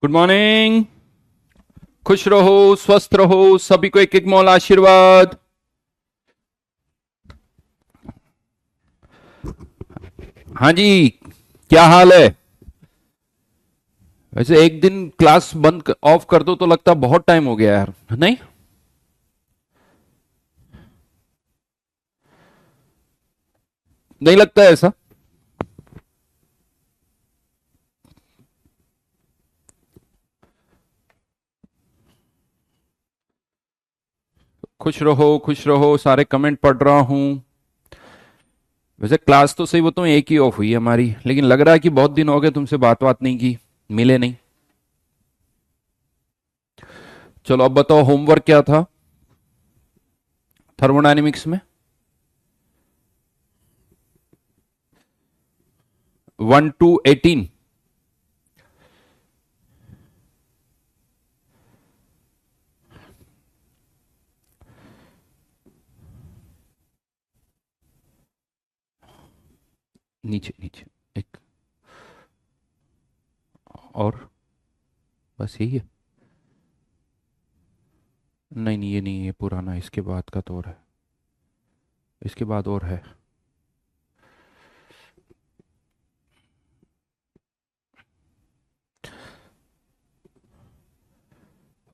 Good morning. खुश रहो, स्वस्थ रहो, सभी को एक एक मौला आशीर्वाद। हाँ जी, क्या हाल है? वैसे एक दिन क्लास बंद ऑफ कर दो तो लगता बहुत टाइम हो गया यार, नहीं? नहीं लगता है ऐसा? खुश रहो, खुश रहो, सारे कमेंट पढ़ रहा हूं। वैसे क्लास तो सही बताऊं एक ही ऑफ हुई है हमारी, लेकिन लग रहा है कि बहुत दिन हो गए तुमसे बात नहीं की, मिले नहीं। चलो अब बताओ, होमवर्क क्या था थर्मोडायनेमिक्स में? 1 to 18। नीचे नीचे एक और, बस यही है। नहीं नहीं, ये नहीं, ये पुराना है, इसके बाद का तो और है, इसके बाद और है।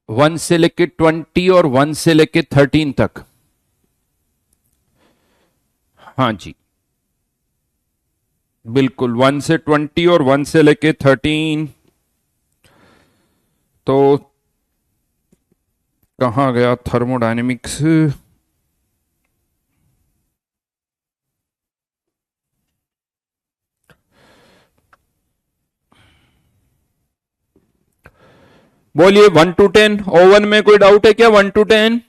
1 से लेके 20 और 1 से लेके 13 तक। हाँ जी, बिल्कुल 1 से 20 और 1 से लेके 13। तो कहाँ गया थर्मोडायनेमिक्स? बोलिए 1 to 10। ओवन में कोई डाउट है क्या? 1 to 10।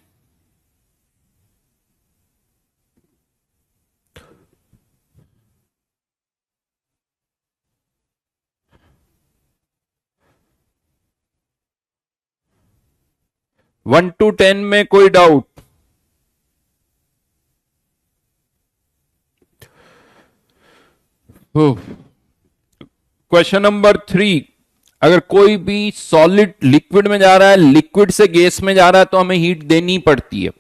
1 to 10 में कोई डाउट? Question number 3। अगर कोई भी सॉलिड लिक्विड में जा रहा है, लिक्विड से गैस में जा रहा है, तो हमें हीट देनी पड़ती है।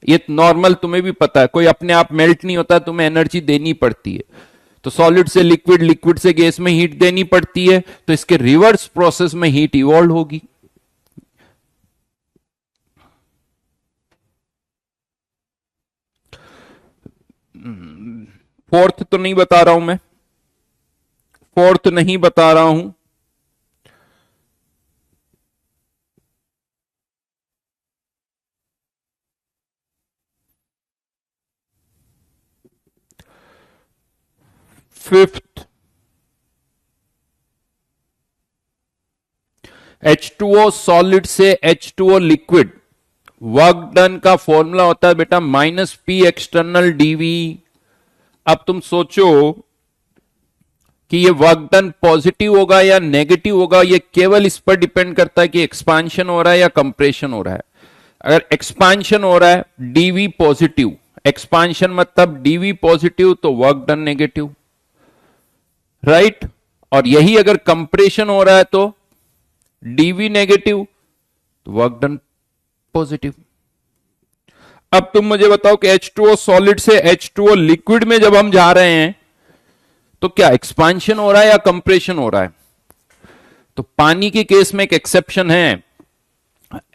ये नॉर्मल, तुम्हें भी पता है, कोई अपने आप मेल्ट नहीं होता, तुम्हें एनर्जी देनी पड़ती है। तो सॉलिड से लिक्विड, लिक्विड से गैस में हीट देनी पड़ती है, तो इसके रिवर्स प्रोसेस में हीट इवॉल्व होगी। फोर्थ तो नहीं बता रहा हूं मैं, फोर्थ नहीं बता रहा हूं। फिफ्थ, H2O सॉलिड से H2O लिक्विड, वर्क डन का फॉर्मूला होता है बेटा -P एक्सटर्नल डीवी। अब तुम सोचो कि ये वर्क डन पॉजिटिव होगा या नेगेटिव होगा, ये केवल इस पर डिपेंड करता है कि एक्सपांशन हो रहा है या कंप्रेशन हो रहा है। अगर एक्सपांशन हो रहा है, डीवी पॉजिटिव, एक्सपांशन मतलब डीवी पॉजिटिव, तो वर्क डन नेगेटिव, राइट। और यही अगर कंप्रेशन हो रहा है तो डीवी नेगेटिव, तो वर्क डन पॉजिटिव। अब तुम मुझे बताओ कि H2O सॉलिड से H2O लिक्विड में जब हम जा रहे हैं, तो क्या एक्सपांशन हो रहा है या कंप्रेशन हो रहा है? तो पानी के केस में एक एक्सेप्शन है,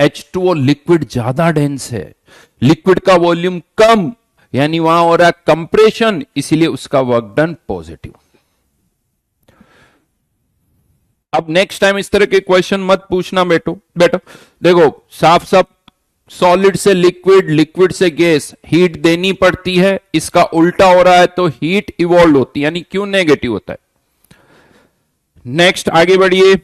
H2O लिक्विड ज्यादा डेंस है, लिक्विड का वॉल्यूम कम, यानी वहां हो रहा है कंप्रेशन, इसीलिए उसका वर्क डन पॉजिटिव। अब नेक्स्ट टाइम इस तरह के क्वेश्चन मत पूछना बेटो बेटो। देखो साफ साफ, सॉलिड से लिक्विड, लिक्विड से गैस, हीट देनी पड़ती है, इसका उल्टा हो रहा है तो हीट इवॉल्व होती है, यानी क्यों नेगेटिव होता है। नेक्स्ट आगे बढ़िए।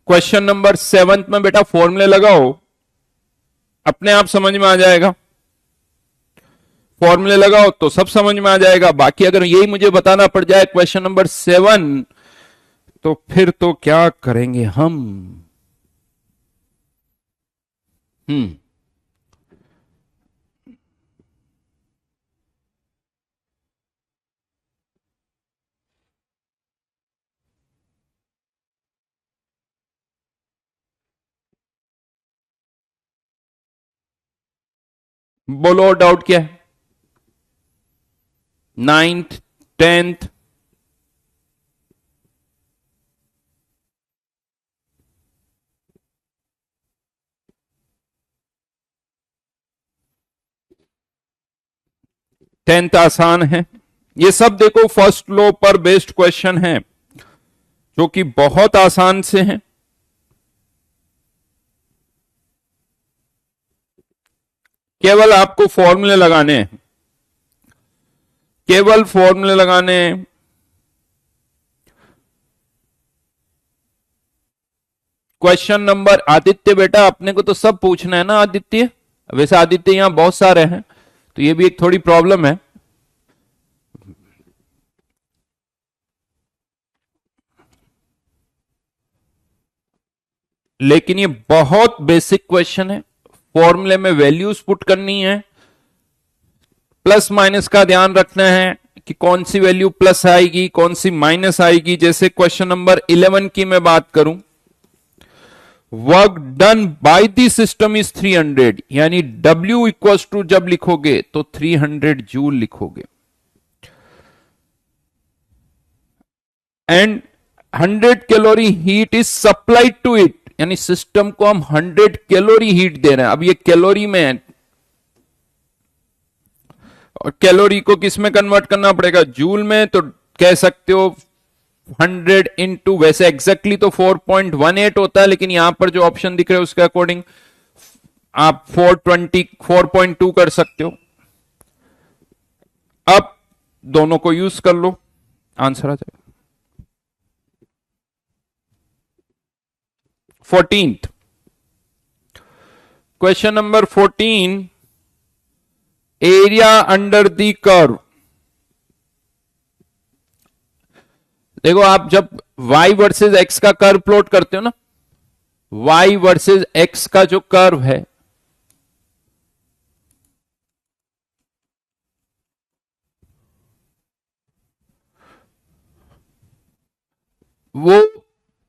क्वेश्चन नंबर 7 में बेटा फॉर्मूले लगाओ, अपने आप समझ में आ जाएगा। फॉर्मूले लगाओ तो सब समझ में आ जाएगा। बाकी अगर यही मुझे बताना पड़ जाए क्वेश्चन नंबर 7, तो फिर तो क्या करेंगे हम। हम्म बोलो और डाउट क्या है? नाइन्थ, टेंथ, टेंथ आसान है। ये सब देखो फर्स्ट लॉ पर बेस्ड क्वेश्चन है जो कि बहुत आसान से हैं। केवल आपको फॉर्मूले लगाने हैं, केवल फॉर्मूले लगाने हैं। क्वेश्चन नंबर, आदित्य बेटा अपने को तो सब पूछना है ना आदित्य, वैसे आदित्य यहां बहुत सारे हैं तो ये भी एक थोड़ी प्रॉब्लम है। लेकिन ये बहुत बेसिक क्वेश्चन है। फॉर्मूले में वैल्यूज पुट करनी है, प्लस माइनस का ध्यान रखना है कि कौन सी वैल्यू प्लस आएगी कौन सी माइनस आएगी। जैसे क्वेश्चन नंबर 11 की मैं बात करूं, work done by the system is 300, यानी W इक्वल्स टू जब लिखोगे तो 300 जूल लिखोगे, and 100 calorie heat is supplied to it, यानी सिस्टम को हम 100 कैलोरी हीट दे रहे हैं। अब ये कैलोरी में है और कैलोरी को किस में कन्वर्ट करना पड़ेगा? जूल में। तो कह सकते हो 100 इंटू, वैसे एग्जैक्टली तो 4.18 होता है लेकिन यहां पर जो ऑप्शन दिख रहे हैं उसके अकॉर्डिंग आप 420 4.2 कर सकते हो। अब दोनों को यूज कर लो, आंसर आ जाएगा। 14th question number 14, area under the curve. देखो आप जब y वर्सेस x का कर्व प्लॉट करते हो ना, y वर्सेस x का जो कर्व है वो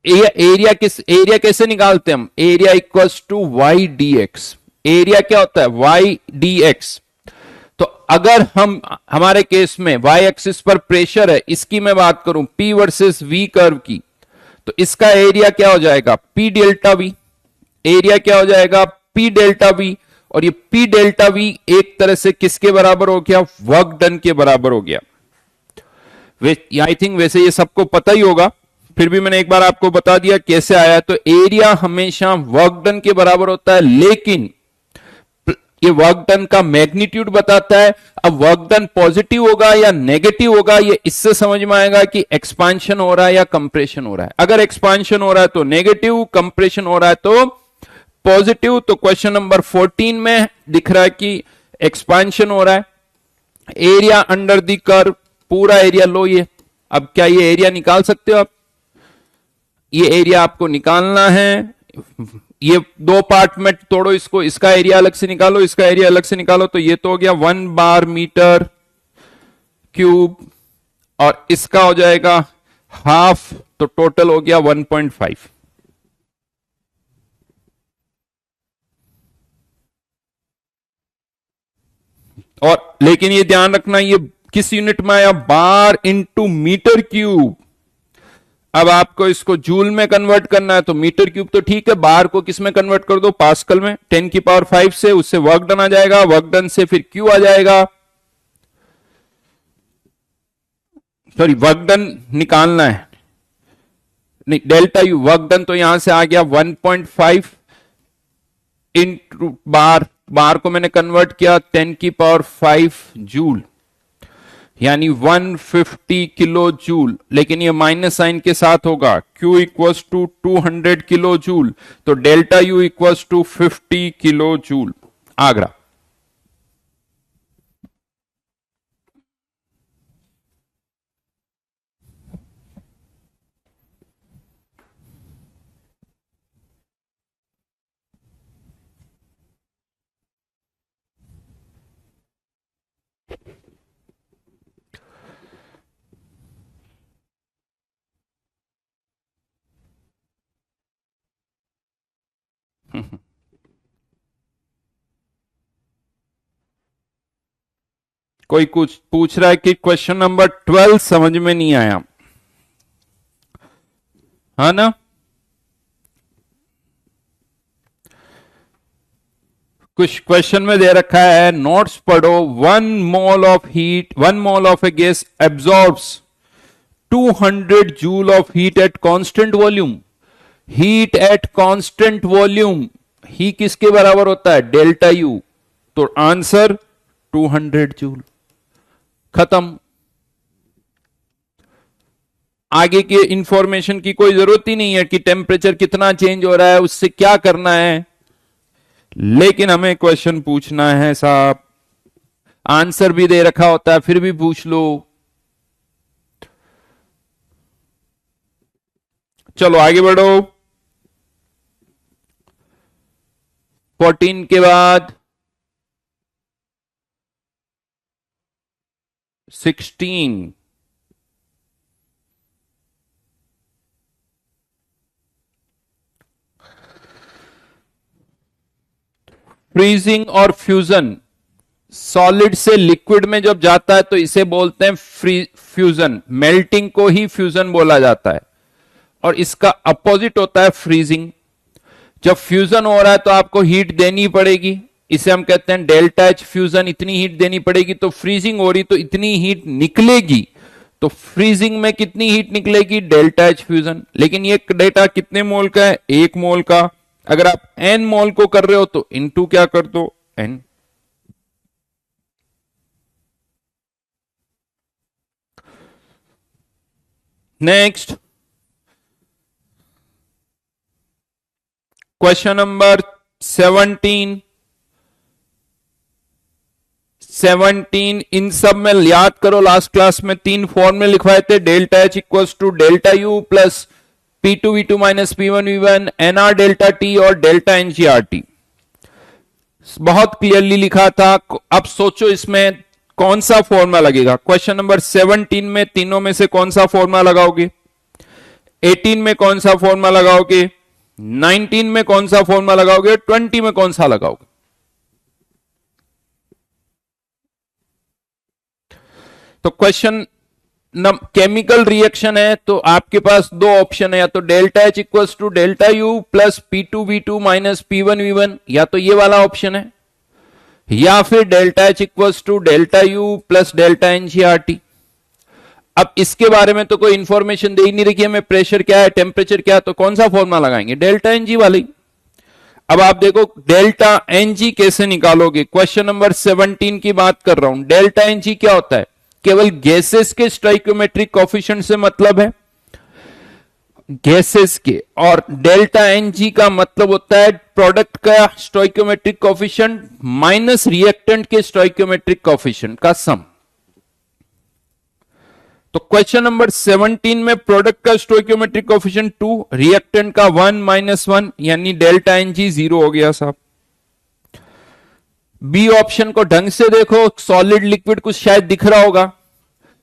एरिया कैसे निकालते हैं हम? Area equals to Y D X. Area क्या होता है? Y D X. तो अगर हम हमारे केस में वाई एक्सिस पर प्रेशर है, इसकी मैं बात करूं P वर्सेस V कर्व की, तो इसका एरिया क्या हो जाएगा? P delta V। एरिया क्या हो जाएगा? P delta V। और ये P डेल्टा V एक तरह से किसके बराबर हो गया? वर्क डन के बराबर हो गया। आई थिंक वैसे ये सबको पता ही होगा, फिर भी मैंने एक बार आपको बता दिया कैसे आया। तो एरिया हमेशा वर्क डन के बराबर होता है, लेकिन ये वर्क डन का मैग्नीट्यूड बताता है। अब वर्क डन पॉजिटिव होगा या नेगेटिव होगा, ये इससे समझ में आएगा कि एक्सपांशन हो रहा है या कंप्रेशन हो रहा है। अगर एक्सपांशन हो रहा है तो नेगेटिव, कंप्रेशन हो रहा है तो पॉजिटिव। तो क्वेश्चन नंबर 14 में दिख रहा है कि एक्सपांशन हो रहा है। एरिया अंडर द कर्व, पूरा एरिया लो ये। अब क्या ये एरिया निकाल सकते हो आप? ये एरिया आपको निकालना है। ये दो पार्ट में तोड़ो इसको, इसका एरिया अलग से निकालो, इसका एरिया अलग से निकालो। तो ये तो हो गया 1 बार मीटर क्यूब, और इसका हो जाएगा हाफ, तो टोटल हो गया 1.5। और लेकिन ये ध्यान रखना, ये किस यूनिट में आया? Bar into metre cube. अब आपको इसको जूल में कन्वर्ट करना है तो मीटर क्यूब तो ठीक है, बार को किस में कन्वर्ट कर दो? पास्कल में। 10 की पावर 5 से उससे वर्क डन आ जाएगा, वर्क डन से फिर क्यू आ जाएगा। सॉरी, वर्क डन निकालना है, नहीं डेल्टा यू। वर्क डन तो यहां से आ गया 1.5 इंटू बार, बार को मैंने कन्वर्ट किया 10 की पावर 5 जूल, यानी 150 किलो जूल। लेकिन ये माइनस साइन के साथ होगा, Q equals to 200 kilo joule, तो delta U equals to 50 kilo joule. आगरा। कोई कुछ पूछ रहा है कि क्वेश्चन नंबर 12 समझ में नहीं आया, है ना? कुछ क्वेश्चन में दे रखा है, नोट्स पढ़ो, 1 mole of a gas absorbs 200 joule of heat at constant volume. Heat at constant volume, ही किसके बराबर होता है? Delta U. तो आंसर 200 जूल। खत्म। आगे के इंफॉर्मेशन की कोई जरूरत ही नहीं है कि टेम्परेचर कितना चेंज हो रहा है, उससे क्या करना है, लेकिन हमें क्वेश्चन पूछना है साहब। आंसर भी दे रखा होता है फिर भी पूछ लो। चलो आगे बढ़ो। 14 के बाद 16। फ्रीजिंग और फ्यूजन, सॉलिड से लिक्विड में जब जाता है तो इसे बोलते हैं फ्यूजन। मेल्टिंग को ही फ्यूजन बोला जाता है और इसका अपोजिट होता है फ्रीजिंग। जब फ्यूजन हो रहा है तो आपको हीट देनी पड़ेगी, इसे हम कहते हैं डेल्टा एच फ्यूजन। इतनी हीट देनी पड़ेगी। तो फ्रीजिंग हो रही तो इतनी हीट निकलेगी, तो फ्रीजिंग में कितनी हीट निकलेगी? Delta H fusion. लेकिन ये डेटा कितने मोल का है? 1 मोल का। अगर आप n मोल को कर रहे हो तो इनटू क्या कर दो? n। Next question number 17। इन सब में याद करो, लास्ट क्लास में 3 फॉर्मूले लिखवाए थे। Delta H equals to delta U plus P2V2 minus P1V1, NR delta T और डेल्टा NGRT। बहुत क्लियरली लिखा था। अब सोचो इसमें कौन सा फॉर्मूला लगेगा। क्वेश्चन नंबर 17 में तीनों में से कौन सा फॉर्मूला लगाओगे? 18 में कौन सा फॉर्मूला लगाओगे? 19 में कौन सा फॉर्मूला लगाओगे? 20 में कौन सा लगाओगे? तो क्वेश्चन केमिकल रिएक्शन है तो आपके पास 2 ऑप्शन है, या तो delta H equals to delta U plus P2V2 minus P1V1, या तो ये वाला ऑप्शन है, या फिर delta H equals to delta U plus delta NGRT। अब इसके बारे में तो कोई इंफॉर्मेशन दे ही नहीं रखी हमें, प्रेशर क्या है, टेम्परेचर क्या है, तो कौन सा फॉर्मूला लगाएंगे? डेल्टा NG वाली। अब आप देखो डेल्टा NG कैसे निकालोगे। क्वेश्चन नंबर 17 की बात कर रहा हूं। डेल्टा NG क्या होता है? केवल गैसेस के स्टोइकोमेट्रिक कोफिशिएंट से मतलब है, गैसेस के। और डेल्टा NG का मतलब होता है प्रोडक्ट का स्टोइकोमेट्रिक कोफिशिएंट माइनस रिएक्टेंट के स्टोइकोमेट्रिक कोफिशिएंट का सम। तो क्वेश्चन नंबर 17 में प्रोडक्ट का स्टोइकोमेट्रिक कोफिशिएंट 2, रिएक्टेंट का 1 माइनस 1, यानी डेल्टा NG 0 हो गया साहब। बी ऑप्शन को ढंग से देखो, सॉलिड लिक्विड कुछ शायद दिख रहा होगा।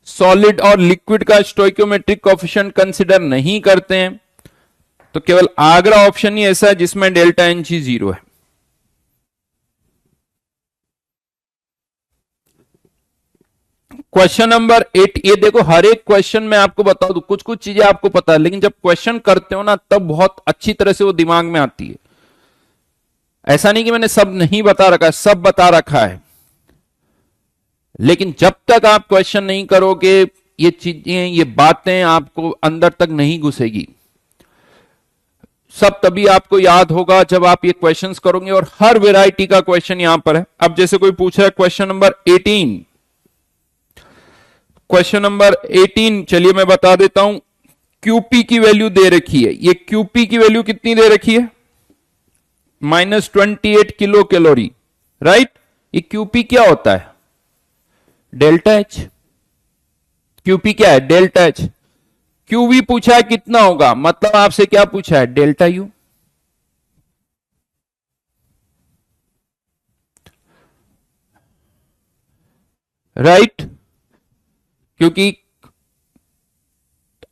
सॉलिड और लिक्विड का स्टोइकोमेट्रिक कोफिशिएंट कंसीडर नहीं करते हैं, तो केवल आगरा ऑप्शन ही ऐसा है जिसमें डेल्टा NG 0 है। क्वेश्चन नंबर 8, ये देखो हर एक क्वेश्चन में आपको बता दूं, कुछ कुछ चीजें आपको पता है, लेकिन जब क्वेश्चन करते हो ना तब बहुत अच्छी तरह से वो दिमाग में आती है। ऐसा नहीं कि मैंने सब नहीं बता रखा है, सब बता रखा है, लेकिन जब तक आप क्वेश्चन नहीं करोगे ये चीजें, ये बातें आपको अंदर तक नहीं घुसेगी। सब तभी आपको याद होगा जब आप ये क्वेश्चंस करोगे, और हर वैरायटी का क्वेश्चन यहां पर है। अब जैसे कोई पूछ रहा है क्वेश्चन नंबर 18, क्वेश्चन नंबर 18 चलिए मैं बता देता हूं। QP की वैल्यू दे रखी है, ये QP की वैल्यू कितनी दे रखी है? -28 किलो कैलोरी, राइट। ये QP क्या होता है? Delta H. QP क्या है? Delta H. QV पूछा है कितना होगा, मतलब आपसे क्या पूछा है? Delta you. राइट, क्योंकि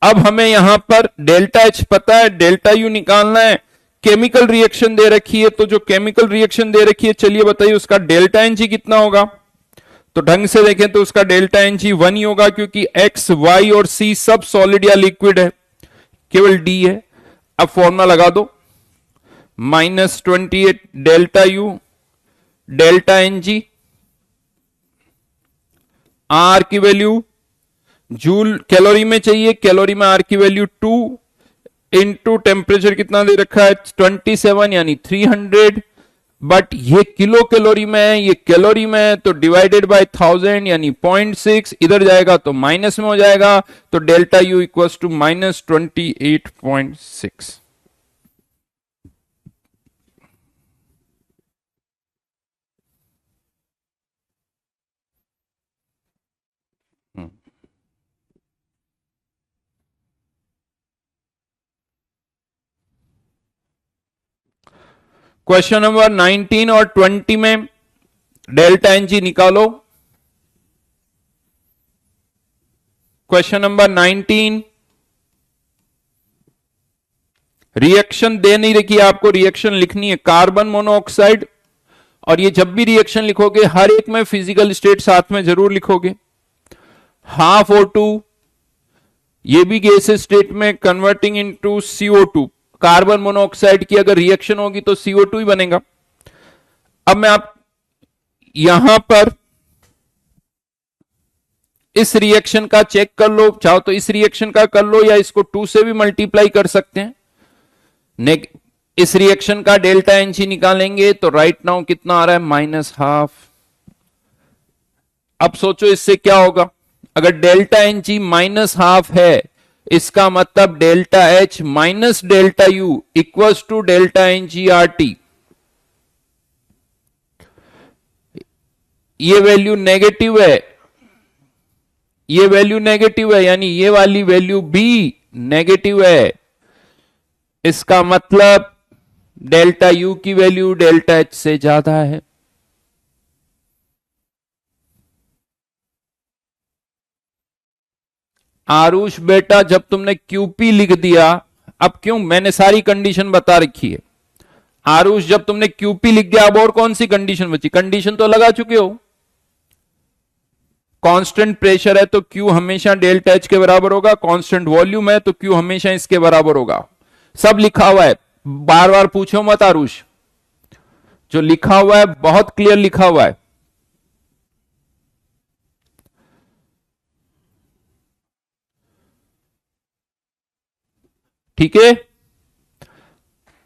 अब हमें यहां पर डेल्टा एच पता है, डेल्टा यू निकालना है। केमिकल रिएक्शन दे रखी है, तो जो केमिकल रिएक्शन दे रखी है, चलिए बताइए उसका डेल्टा NG कितना होगा। तो ढंग से देखें तो उसका डेल्टा एन जी 1 ही होगा, क्योंकि एक्स वाई और सी सब सॉलिड या लिक्विड है, केवल डी है। अब फॉर्मूला लगा दो, -28 delta U delta N G, R की वैल्यू जूल कैलोरी में चाहिए, कैलोरी में आर की वैल्यू 2 इंटू टेम्परेचर कितना दे रखा है 27 यानी 300, बट ये किलो कैलोरी में है, ये कैलोरी में है, तो डिवाइडेड बाय 1000 यानी 0.6, इधर जाएगा तो माइनस में हो जाएगा, तो delta U equals to -28.6। Question number 19 और 20 में डेल्टा एन जी निकालो। क्वेश्चन नंबर 19, रिएक्शन दे नहीं रखी, आपको रिएक्शन लिखनी है कार्बन मोनोऑक्साइड, और ये जब भी रिएक्शन लिखोगे हर एक में फिजिकल स्टेट साथ में जरूर लिखोगे। हाफ O2 ये भी गैसेस स्टेट में converting into CO2, carbon monoxide की अगर रिएक्शन होगी तो CO2 ही बनेगा। अब मैं आप यहां पर इस रिएक्शन का चेक कर लो, चाहो तो इस रिएक्शन का कर लो या इसको 2 से भी मल्टीप्लाई कर सकते हैं। इस रिएक्शन का डेल्टा एनजी निकालेंगे तो राइट नाउ कितना आ रहा है -12। अब सोचो इससे क्या होगा, अगर डेल्टा एनजी -12 है, इसका मतलब delta H minus delta U equals to delta NG R T. ये वैल्यू नेगेटिव है, ये वैल्यू नेगेटिव है, यानी ये वाली वैल्यू भी नेगेटिव है। इसका मतलब डेल्टा यू की वैल्यू डेल्टा एच से ज्यादा है। आरुष बेटा जब तुमने क्यूपी लिख दिया, अब क्यों, मैंने सारी कंडीशन बता रखी है। आरुष जब तुमने क्यूपी लिख दिया, अब और कौन सी कंडीशन बची? कंडीशन तो लगा चुके हो। कांस्टेंट प्रेशर है तो क्यू हमेशा डेल्टा एच के बराबर होगा, कांस्टेंट वॉल्यूम है तो क्यू हमेशा इसके बराबर होगा। सब लिखा हुआ है, बार बार पूछो मत आरुष, जो लिखा हुआ है बहुत क्लियर लिखा हुआ है। ठीक है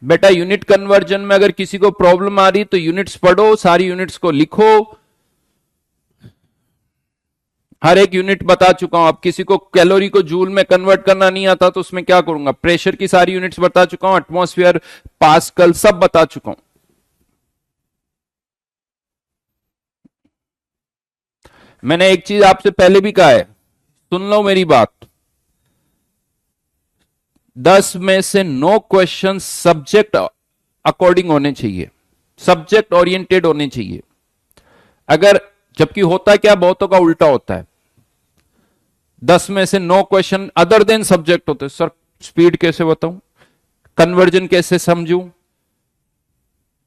बेटा, यूनिट कन्वर्जन में अगर किसी को प्रॉब्लम आ रही तो यूनिट्स पढ़ो, सारी यूनिट्स को लिखो। हर एक यूनिट बता चुका हूं। अब किसी को कैलोरी को जूल में कन्वर्ट करना नहीं आता तो उसमें क्या करूंगा, प्रेशर की सारी यूनिट्स बता चुका हूं, एटमॉस्फेयर, पास्कल सब बता चुका हूं। मैंने एक चीज आपसे पहले भी कहा है, सुन लो मेरी बात, 10 में से 9 क्वेश्चन सब्जेक्ट अकॉर्डिंग होने चाहिए, सब्जेक्ट ओरिएंटेड होने चाहिए। अगर, जबकि होता क्या, बहुतों का उल्टा होता है, 10 में से 9 क्वेश्चन अदर देन सब्जेक्ट होते। सर स्पीड कैसे बताऊं, कन्वर्जन कैसे समझूं,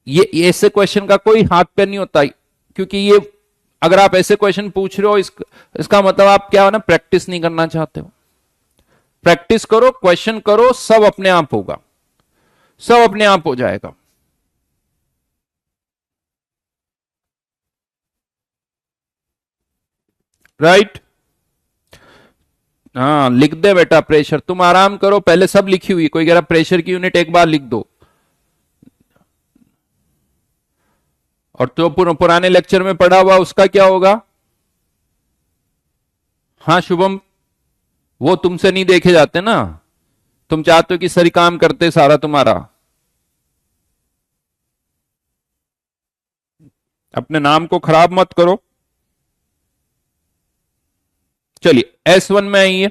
ये ऐसे क्वेश्चन का कोई हाथ पे नहीं होता, क्योंकि ये अगर आप ऐसे क्वेश्चन पूछ रहे हो इसका मतलब आप क्या हो ना, प्रैक्टिस नहीं करना चाहते हो। प्रैक्टिस करो, क्वेश्चन करो, सब अपने आप होगा, सब अपने आप हो जाएगा। राइट हाँ, लिख दे बेटा प्रेशर, तुम आराम करो, पहले सब लिखी हुई, कोई कह रहा प्रेशर की यूनिट एक बार लिख दो, और तो पुराने लेक्चर में पढ़ा हुआ उसका क्या होगा। हाँ शुभम, वो तुमसे नहीं देखे जाते ना, तुम चाहते हो कि सही काम करते सारा तुम्हारा। अपने नाम को खराब मत करो। चलिए S1 में आइए,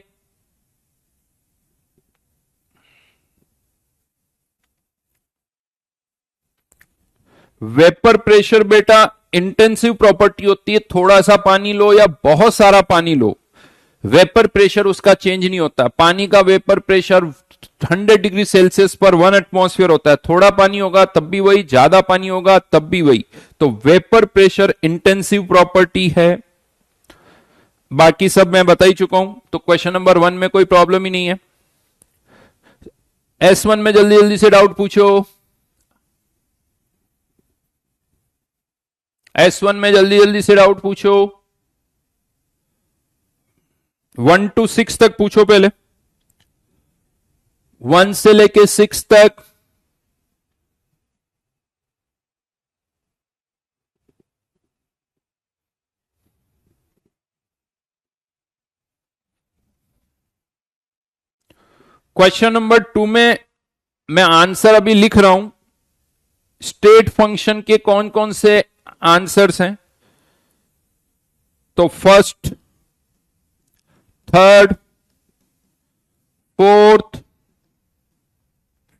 वेपर प्रेशर बेटा इंटेंसिव प्रॉपर्टी होती है, थोड़ा सा पानी लो या बहुत सारा पानी लो, वेपर प्रेशर उसका चेंज नहीं होता। पानी का वेपर प्रेशर 100 डिग्री सेल्सियस पर 1 एटमॉस्फेयर होता है, थोड़ा पानी होगा तब भी वही, ज्यादा पानी होगा तब भी वही। तो वेपर प्रेशर इंटेंसिव प्रॉपर्टी है। बाकी सब मैं बता ही चुका हूं, तो क्वेश्चन नंबर 1 में कोई प्रॉब्लम ही नहीं है। S1 में जल्दी जल्दी से डाउट पूछो। S1 में जल्दी जल्दी से डाउट पूछो। 1 to 6 तक पूछो पहले, 1 से लेके 6 तक। क्वेश्चन नंबर 2 में मैं आंसर अभी लिख रहा हूं। स्टेट फंक्शन के कौन कौन से आंसर्स हैं, तो first, third, fourth,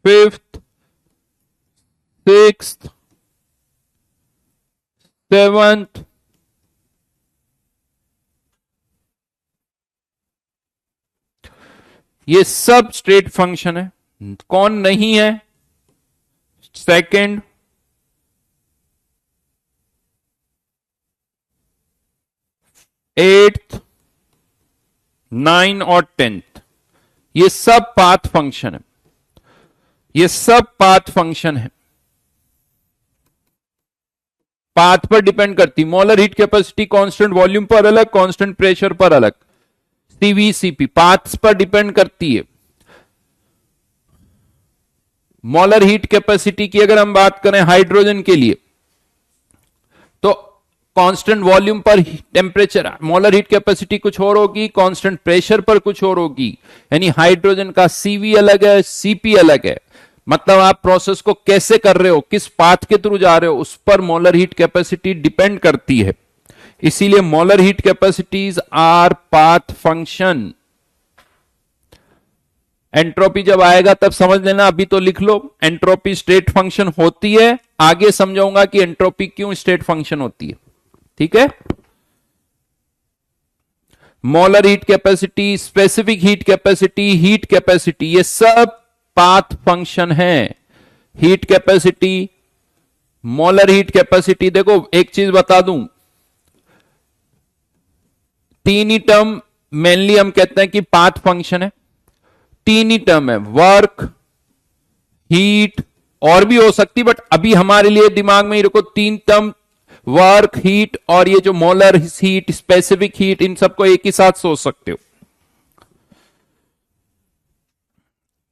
fifth, sixth, seventh, ये सब स्टेट फंक्शन है। कौन नहीं है, सेकंड, एट्थ, 9 और 10th, ये सब पाथ फंक्शन है। ये सब पाथ फंक्शन है, पाथ पर डिपेंड करती। मॉलर हीट कैपेसिटी कांस्टेंट वॉल्यूम पर अलग, कांस्टेंट प्रेशर पर अलग। सीवीसीपी पाथ्स पर डिपेंड करती है। मॉलर हीट कैपेसिटी की अगर हम बात करें हाइड्रोजन के लिए, तो कांस्टेंट वॉल्यूम पर टेम्परेचर, मॉलर हीट कैपेसिटी कुछ और होगी, कांस्टेंट प्रेशर पर कुछ और होगी। यानी हाइड्रोजन का सीवी अलग है, सीपी अलग है। मतलब आप प्रोसेस को कैसे कर रहे हो, किस पाथ के थ्रू जा रहे हो, उस पर मॉलर हीट कैपेसिटी डिपेंड करती है। इसीलिए मॉलर heat capacities our path function. Entropy जब आएगा तब समझ लेना, अभी तो लिख लो। एंट्रोपी स्टेट फंक्शन होती है, आगे समझाऊंगा कि एंट्रोपी क्यों स्टेट फंक्शन होती है। ठीक है। मॉलर heat capacity, specific heat capacity, ये सब पाथ फंक्शन है। Heat capacity, मॉलर heat capacity. देखो एक चीज बता दूं, तीन ही टर्म मेनली हम कहते हैं कि पाथ फंक्शन है। तीन ही टर्म है, वर्क, हीट, और भी हो सकती, बट अभी हमारे लिए दिमाग में ही रखो तीन टर्म, वर्क, हीट और ये जो मॉलर हीट, स्पेसिफिक हीट, इन सबको एक ही साथ सोच सकते हो।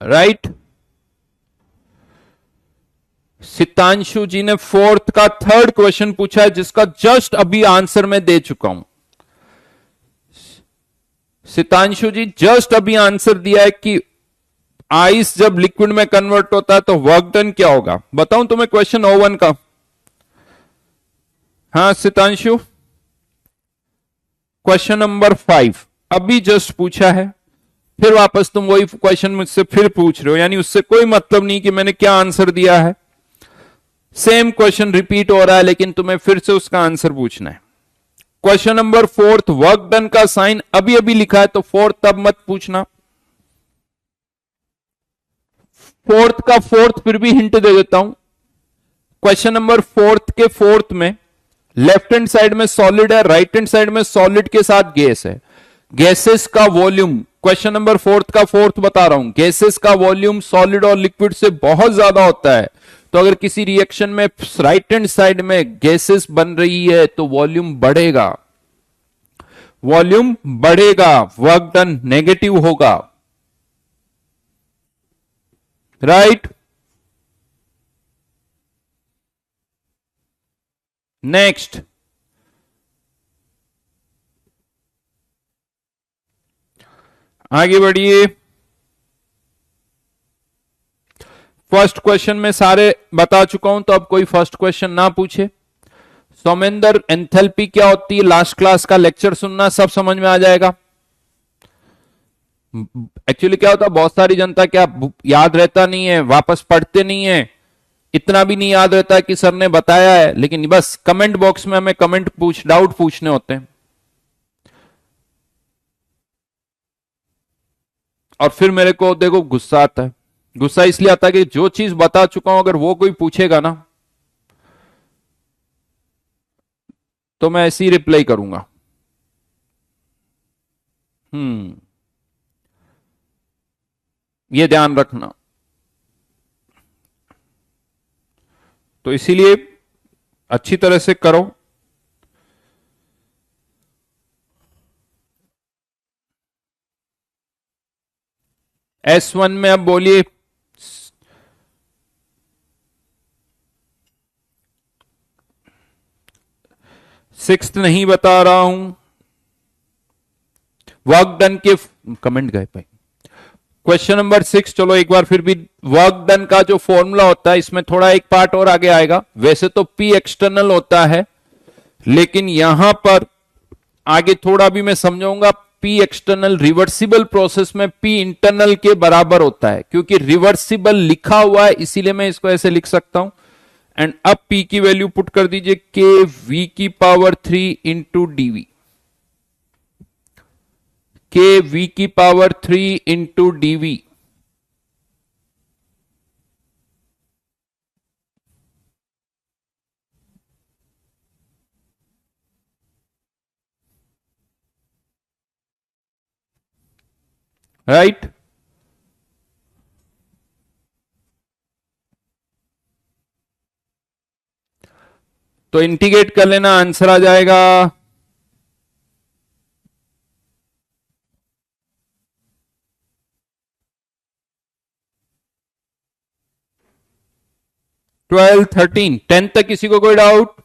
राइट। सितांशु जी ने फोर्थ का थर्ड क्वेश्चन पूछा है, जिसका जस्ट अभी आंसर मैं दे चुका हूं। सितांशु जी जस्ट अभी आंसर दिया है कि आइस जब लिक्विड में कन्वर्ट होता है तो वर्क डन क्या होगा। बताऊं तुम्हें क्वेश्चन O1 का। हाँ सितांशु, क्वेश्चन नंबर 5 अभी जस्ट पूछा है, फिर वापस तुम वही क्वेश्चन मुझसे फिर पूछ रहे हो। यानी उससे कोई मतलब नहीं कि मैंने क्या आंसर दिया है, सेम क्वेश्चन रिपीट हो रहा है, लेकिन तुम्हें फिर से उसका आंसर पूछना है। क्वेश्चन नंबर 4 वर्क डन का साइन अभी अभी लिखा है, तो फोर्थ तब मत पूछना। फोर्थ का फोर्थ फिर भी हिंट दे देता हूं। क्वेश्चन नंबर 4 के फोर्थ में लेफ्ट हैंड साइड में सॉलिड है, राइट हैंड साइड में सॉलिड के साथ गैस है। गैसेस का वॉल्यूम, क्वेश्चन नंबर 4 का फोर्थ बता रहा हूं, गैसेस का वॉल्यूम सॉलिड और लिक्विड से बहुत ज्यादा होता है। तो अगर किसी रिएक्शन में राइट हैंड साइड में गैसेस बन रही है तो वॉल्यूम बढ़ेगा, वॉल्यूम बढ़ेगा, वर्क डन नेगेटिव होगा। राइट। नेक्स्ट, आगे बढ़िए। फर्स्ट क्वेश्चन में सारे बता चुका हूं, तो अब कोई फर्स्ट क्वेश्चन ना पूछे। सोमेंदर, एंथैल्पी क्या होती है, लास्ट क्लास का लेक्चर सुनना, सब समझ में आ जाएगा। एक्चुअली क्या होता है, बहुत सारी जनता क्या याद रहता नहीं है, वापस पढ़ते नहीं है, इतना भी नहीं याद रहता है कि सर ने बताया है, लेकिन बस कमेंट बॉक्स में हमें डाउट पूछने होते हैं। और फिर मेरे को देखो गुस्सा आता है। गुस्सा इसलिए आता है कि जो चीज बता चुका हूं अगर वो कोई पूछेगा ना, तो मैं ऐसी रिप्लाई करूंगा। ये ध्यान रखना। तो इसीलिए अच्छी तरह से करो। S1 में अब बोलिए, सिक्स्थ नहीं बता रहा हूं, वर्क डन के कमेंट गए भाई। क्वेश्चन नंबर 6, चलो एक बार फिर भी, वर्क डन का जो फॉर्मूला होता है, इसमें थोड़ा एक पार्ट और आगे आएगा। वैसे तो P एक्सटर्नल होता है, लेकिन यहां पर आगे थोड़ा भी मैं समझाऊंगा। P एक्सटर्नल रिवर्सिबल प्रोसेस में P इंटरनल के बराबर होता है, क्योंकि रिवर्सिबल लिखा हुआ है, इसीलिए मैं इसको ऐसे लिख सकता हूं। एंड अब P की वैल्यू पुट कर दीजिए, के वी की पावर 3 इंटू डीवी, के वी की पावर 3 इंटू डीवी। राइट, तो इंटीग्रेट कर लेना, आंसर आ जाएगा 12, 13, 10 तक किसी को कोई डाउट?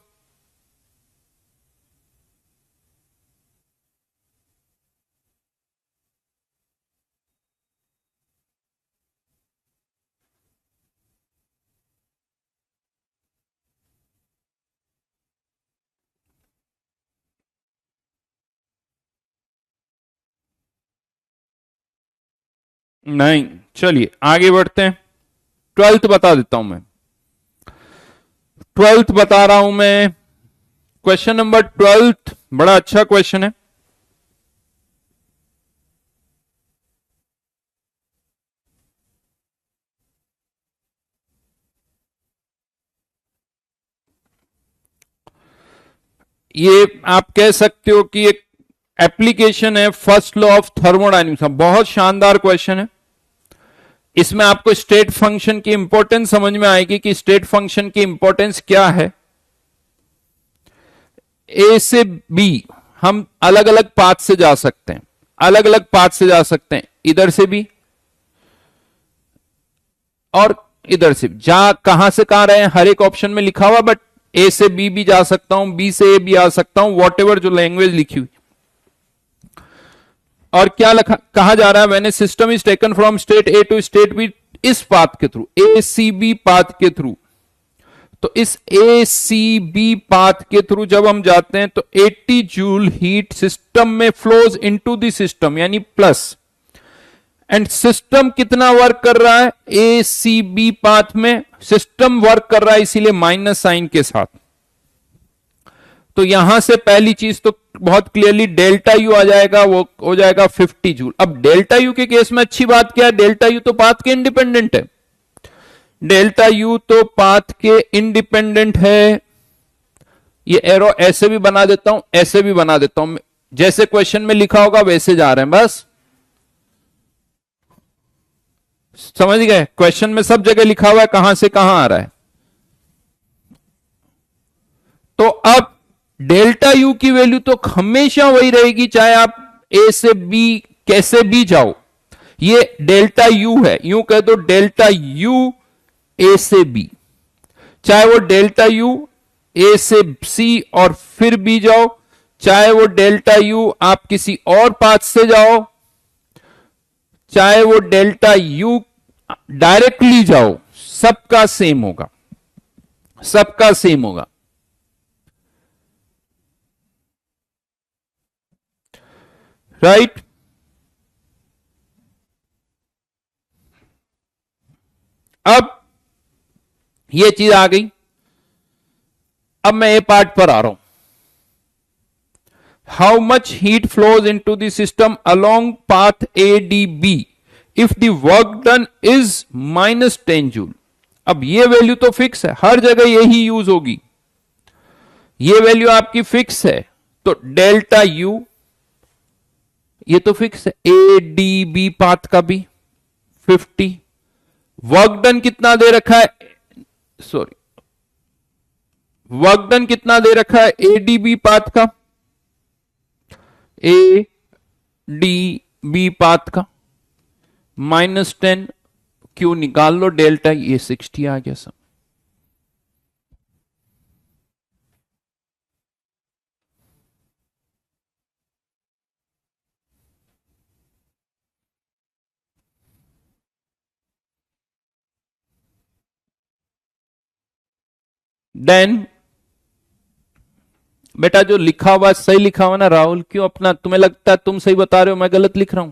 नहीं, चलिए आगे बढ़ते हैं। 12th बता देता हूं मैं, 12th बता रहा हूं मैं। क्वेश्चन नंबर 12 बड़ा अच्छा क्वेश्चन है। ये आप कह सकते हो कि एक एप्लीकेशन है फर्स्ट लॉ ऑफ थर्मोडायनेमिक्स का। बहुत शानदार क्वेश्चन है। इसमें आपको स्टेट फंक्शन की इंपॉर्टेंस समझ में आएगी कि स्टेट फंक्शन की इंपॉर्टेंस क्या है। ए से बी हम अलग अलग पाथ से जा सकते हैं, अलग अलग पाथ से जा सकते हैं, इधर से भी और इधर से भी। जा कहां से कहां रहे हैं हर एक ऑप्शन में लिखा हुआ, बट ए से बी भी जा सकता हूं, बी से ए भी आ सकता हूं, वॉट जो लैंग्वेज लिखी हुई। और क्या कहा जा रहा है, when a system is taken from state A to state B, इस पाथ के through, A C B path के थ्रू। तो इस ए सी बी पाथ के थ्रू जब हम जाते हैं तो 80 जूल हीट सिस्टम में फ्लोज इनटू द सिस्टम, यानी प्लस। एंड सिस्टम कितना वर्क कर रहा है, ए सी बी पाथ में सिस्टम वर्क कर रहा है, इसीलिए माइनस साइन के साथ। तो यहां से पहली चीज तो बहुत क्लियरली डेल्टा यू आ जाएगा, वो हो जाएगा 50 जूल। अब डेल्टा यू के केस में अच्छी बात क्या है, डेल्टा यू तो पाथ के इंडिपेंडेंट है। डेल्टा यू तो पाथ के इंडिपेंडेंट है। ये एरो ऐसे भी बना देता हूं, ऐसे भी बना देता हूं, जैसे क्वेश्चन में लिखा होगा वैसे जा रहे हैं, बस समझ गए। क्वेश्चन में सब जगह लिखा हुआ है कहां से कहां आ रहा है। तो अब डेल्टा यू की वैल्यू तो हमेशा वही रहेगी, चाहे आप ए से बी कैसे भी जाओ। ये डेल्टा यू है, यूं कह दो डेल्टा यू ए से बी, चाहे वो डेल्टा यू ए से सी और फिर बी जाओ, चाहे वो डेल्टा यू आप किसी और पाथ से जाओ, चाहे वो डेल्टा यू डायरेक्टली जाओ, सबका सेम होगा, सबका सेम होगा। राइट, अब ये चीज आ गई। अब मैं ए पार्ट पर आ रहा हूं। How much heat flows into the system along path A D B if the work done is -10 joule. अब ये वैल्यू तो फिक्स है, हर जगह यही यूज होगी, ये वैल्यू आपकी फिक्स है। तो डेल्टा यू ये तो फिक्स है। ए डी बी पाथ का भी 50। वर्क डन कितना दे रखा है, सॉरी, वर्क डन कितना दे रखा है ए डी बी पाथ का, ए डी बी पाथ का -10, क्यू निकाल लो डेल्टा, ये 60 आ गया सब। देन बेटा जो लिखा हुआ सही लिखा हुआ ना राहुल, क्यों अपना तुम्हें लगता है तुम सही बता रहे हो, मैं गलत लिख रहा हूं?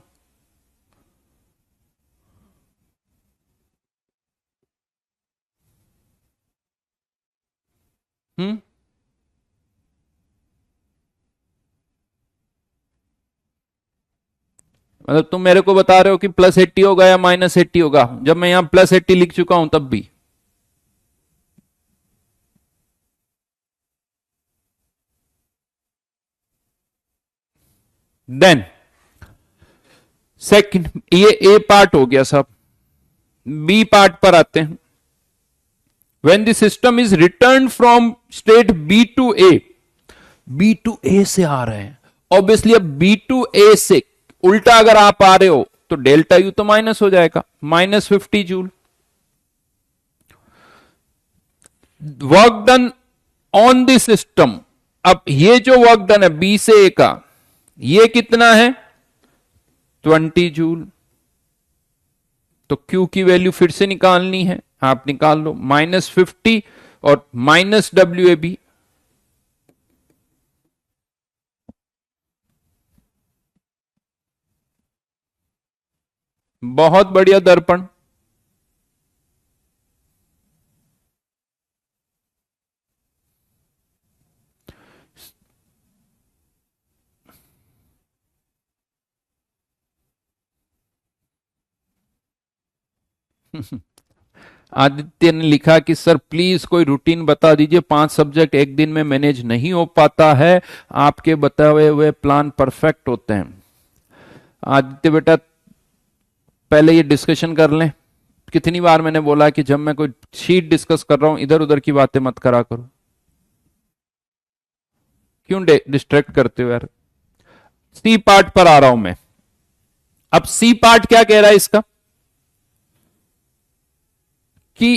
हम्म, मतलब तुम मेरे को बता रहे हो कि +80 होगा या -80 होगा, जब मैं यहां +80 लिख चुका हूं तब भी। देन सेकंड, ये ए पार्ट हो गया सब। बी पार्ट पर आते हैं। When the system is return from state B to A, B to A से आ रहे हैं ऑब्वियसली, अब बी टू ए से उल्टा अगर आप आ रहे हो तो डेल्टा यू तो माइनस हो जाएगा, -50 joule. Work done on the system, अब ये जो वर्क डन है बी से ए का, ये कितना है 20 जूल। तो Q की वैल्यू फिर से निकालनी है, आप निकाल लो, -50 और -WAB। बहुत बढ़िया दर्पण। आदित्य ने लिखा कि सर प्लीज कोई रूटीन बता दीजिए, 5 सब्जेक्ट एक दिन में मैनेज नहीं हो पाता है, आपके बताए हुए प्लान परफेक्ट होते हैं। आदित्य बेटा पहले ये डिस्कशन कर लें। कितनी बार मैंने बोला कि जब मैं कोई शीट डिस्कस कर रहा हूं इधर उधर की बातें मत करा करो, क्यों डिस्ट्रैक्ट करते हो यार। सी पार्ट पर आ रहा हूं मैं। अब सी पार्ट क्या कह रहा है इसका कि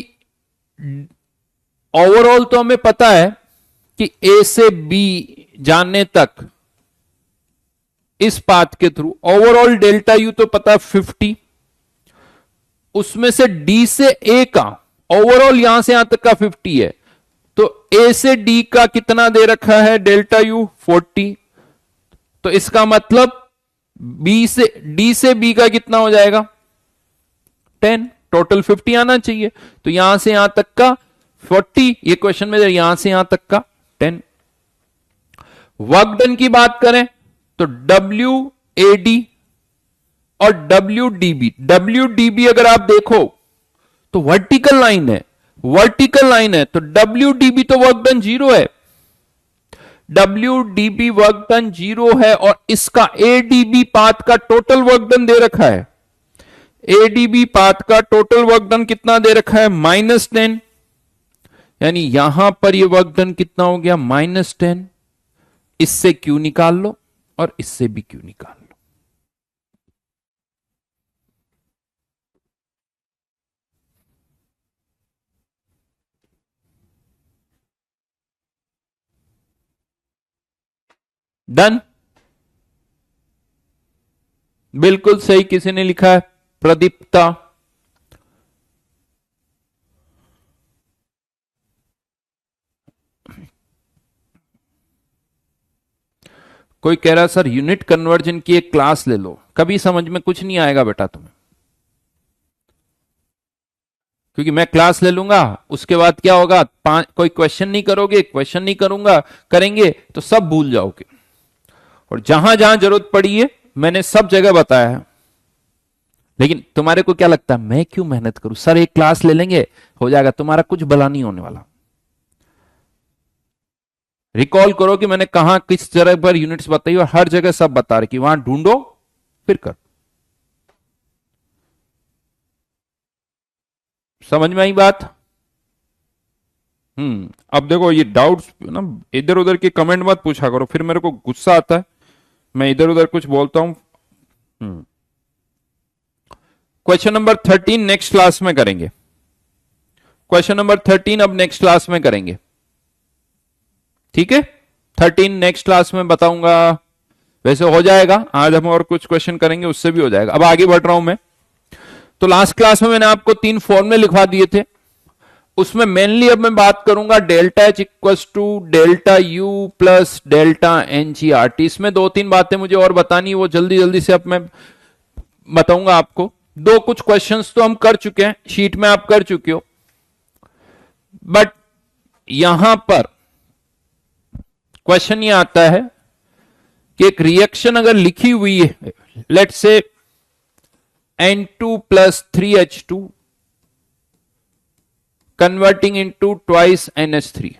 ओवरऑल तो हमें पता है कि ए से बी जाने तक इस पाथ के थ्रू ओवरऑल डेल्टा यू तो पता है 50, उसमें से डी से ए का ओवरऑल यहां से यहां तक का 50 है, तो ए से डी का कितना दे रखा है डेल्टा यू 40। तो इसका मतलब बी से डी से बी का कितना हो जाएगा 10, टोटल 50 आना चाहिए। तो यहां से यहां तक का 40, ये क्वेश्चन में यहां से यहां तक का 10। वर्क डन की बात करें तो WAD और WDB अगर आप देखो तो वर्टिकल लाइन है, वर्टिकल लाइन है, तो WDB तो वर्क डन 0 है, WDB वर्क डन 0 है, और इसका ADB पाथ का टोटल वर्क डन दे रखा है। ADB पाथ का टोटल वर्क डन कितना दे रखा है -10, यानी यहां पर ये वर्क डन कितना हो गया -10। इससे Q निकाल लो और इससे भी Q निकाल लो। डन, बिल्कुल सही किसी ने लिखा है, प्रदीप्ता। कोई कह रहा है सर यूनिट कन्वर्जन की एक क्लास ले लो, कभी समझ में कुछ नहीं आएगा बेटा तुम्हें, क्योंकि मैं क्लास ले लूंगा उसके बाद क्या होगा, कोई क्वेश्चन नहीं करोगे, क्वेश्चन नहीं करूंगा, करेंगे तो सब भूल जाओगे। और जहां जहां जरूरत पड़ी है मैंने सब जगह बताया है। लेकिन तुम्हारे को क्या लगता है मैं क्यों मेहनत करूं, सर एक क्लास ले लेंगे हो जाएगा, तुम्हारा कुछ भला नहीं होने वाला। रिकॉल करो कि मैंने कहां किस जगह पर यूनिट्स बताई और हर जगह सब बता रहे कि वहां ढूंढो फिर कर। समझ में आई बात? अब देखो ये डाउट्स ना, इधर उधर के कमेंट मत पूछा करो, फिर मेरे को गुस्सा आता है, मैं इधर उधर कुछ बोलता हूं। क्वेश्चन नंबर 13 नेक्स्ट क्लास में करेंगे। क्वेश्चन नंबर 13 अब नेक्स्ट क्लास में करेंगे, ठीक है? 13 नेक्स्ट क्लास में बताऊंगा। वैसे हो जाएगा, आज हम और कुछ क्वेश्चन करेंगे, उससे भी हो जाएगा। अब आगे बढ़ रहा हूं मैं। तो लास्ट क्लास में मैंने आपको 3 फॉर्मूले लिखवा दिए थे, उसमें मेनली अब मैं बात करूंगा delta H equals to delta U plus delta N G R T. इसमें 2-3 बातें मुझे और बतानी, वो जल्दी जल्दी से अब मैं बताऊंगा आपको। कुछ क्वेश्चंस तो हम कर चुके हैं, शीट में आप कर चुके हो, बट यहां पर क्वेश्चन ये आता है कि एक रिएक्शन अगर लिखी हुई है, let's say N2 plus 3H2 converting into twice NH3,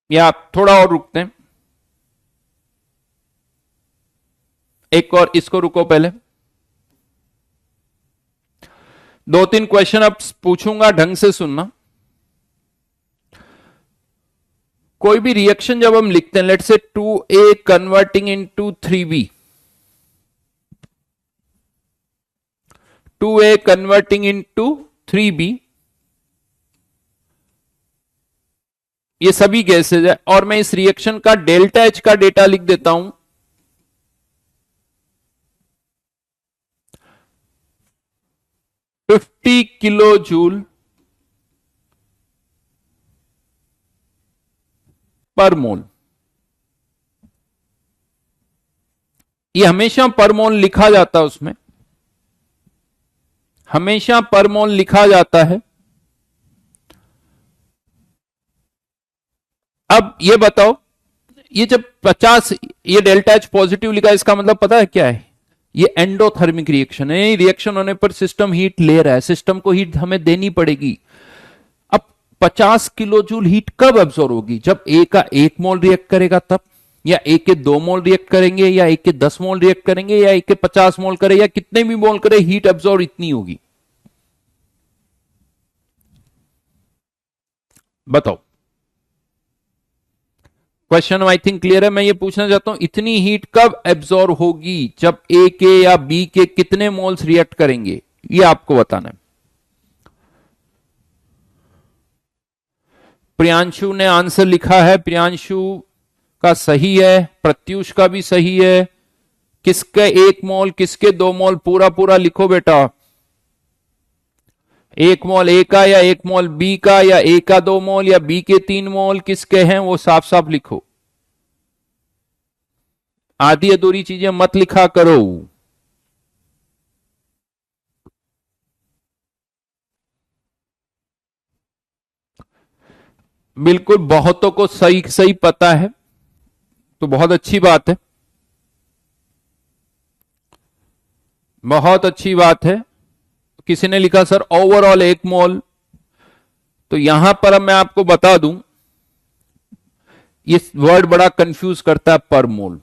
या आप थोड़ा और रुकते हैं, एक और इसको रुको पहले। 2-3 क्वेश्चन अब पूछूंगा, ढंग से सुनना। कोई भी रिएक्शन जब हम लिखते हैं, let's say 2A converting into 3B, 2A converting into 3B, ये सभी गैसेज है, और मैं इस रिएक्शन का डेल्टा एच का डेटा लिख देता हूं। $50 किलो जूल पर मोल। ये हमेशा पर मोल लिखा जाता है, उसमें हमेशा पर मोल लिखा जाता है। अब ये बताओ, ये जब 50 ये डेल्टा एच पॉजिटिव लिखा, इसका मतलब पता है क्या है? ये एंडोथर्मिक रिएक्शन है। रिएक्शन होने पर सिस्टम हीट ले रहा है, सिस्टम को हीट हमें देनी पड़ेगी। अब 50 किलो जूल हीट कब एब्जॉर्ब होगी? जब ए का 1 मोल रिएक्ट करेगा तब, या ए के 2 मोल रिएक्ट करेंगे, या ए के 10 मोल रिएक्ट करेंगे, या ए के 50 मोल करे, या कितने भी मोल करे, हीट एब्जॉर्ब इतनी होगी। बताओ। क्वेश्चन आई थिंक क्लियर है। मैं ये पूछना चाहता हूं, इतनी हीट कब एब्जॉर्ब होगी? जब ए के या बी के कितने मोल्स रिएक्ट करेंगे, ये आपको बताना है। प्रियांशु ने आंसर लिखा है, प्रियांशु का सही है, प्रत्युष का भी सही है। किसके 1 मोल, किसके 2 मोल, पूरा पूरा लिखो बेटा। 1 मोल ए का, या 1 मोल बी का, या ए का 2 मोल, या बी के 3 मोल किसके हैं, वो साफ साफ लिखो। आधी अधूरी चीजें मत लिखा करो। बिल्कुल, बहुतों को सही सही पता है, तो बहुत अच्छी बात है, बहुत अच्छी बात है। किसी ने लिखा सर ओवरऑल 1 मोल, तो यहां पर अब मैं आपको बता दूं, ये वर्ड बड़ा कंफ्यूज करता है, पर मोल।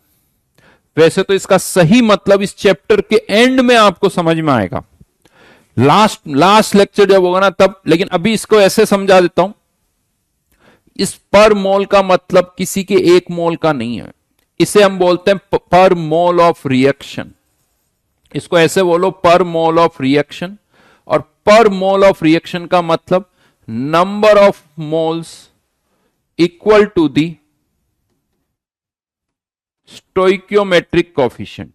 वैसे तो इसका सही मतलब इस चैप्टर के एंड में आपको समझ में आएगा, लास्ट लेक्चर जब होगा ना तब, लेकिन अभी इसको ऐसे समझा देता हूं। इस पर मोल का मतलब किसी के 1 मोल का नहीं है, इसे हम बोलते हैं पर मोल ऑफ रिएक्शन। इसको ऐसे बोलो, पर मोल ऑफ रिएक्शन। और पर मोल ऑफ रिएक्शन का मतलब number of moles equal to the stoichiometric coefficient.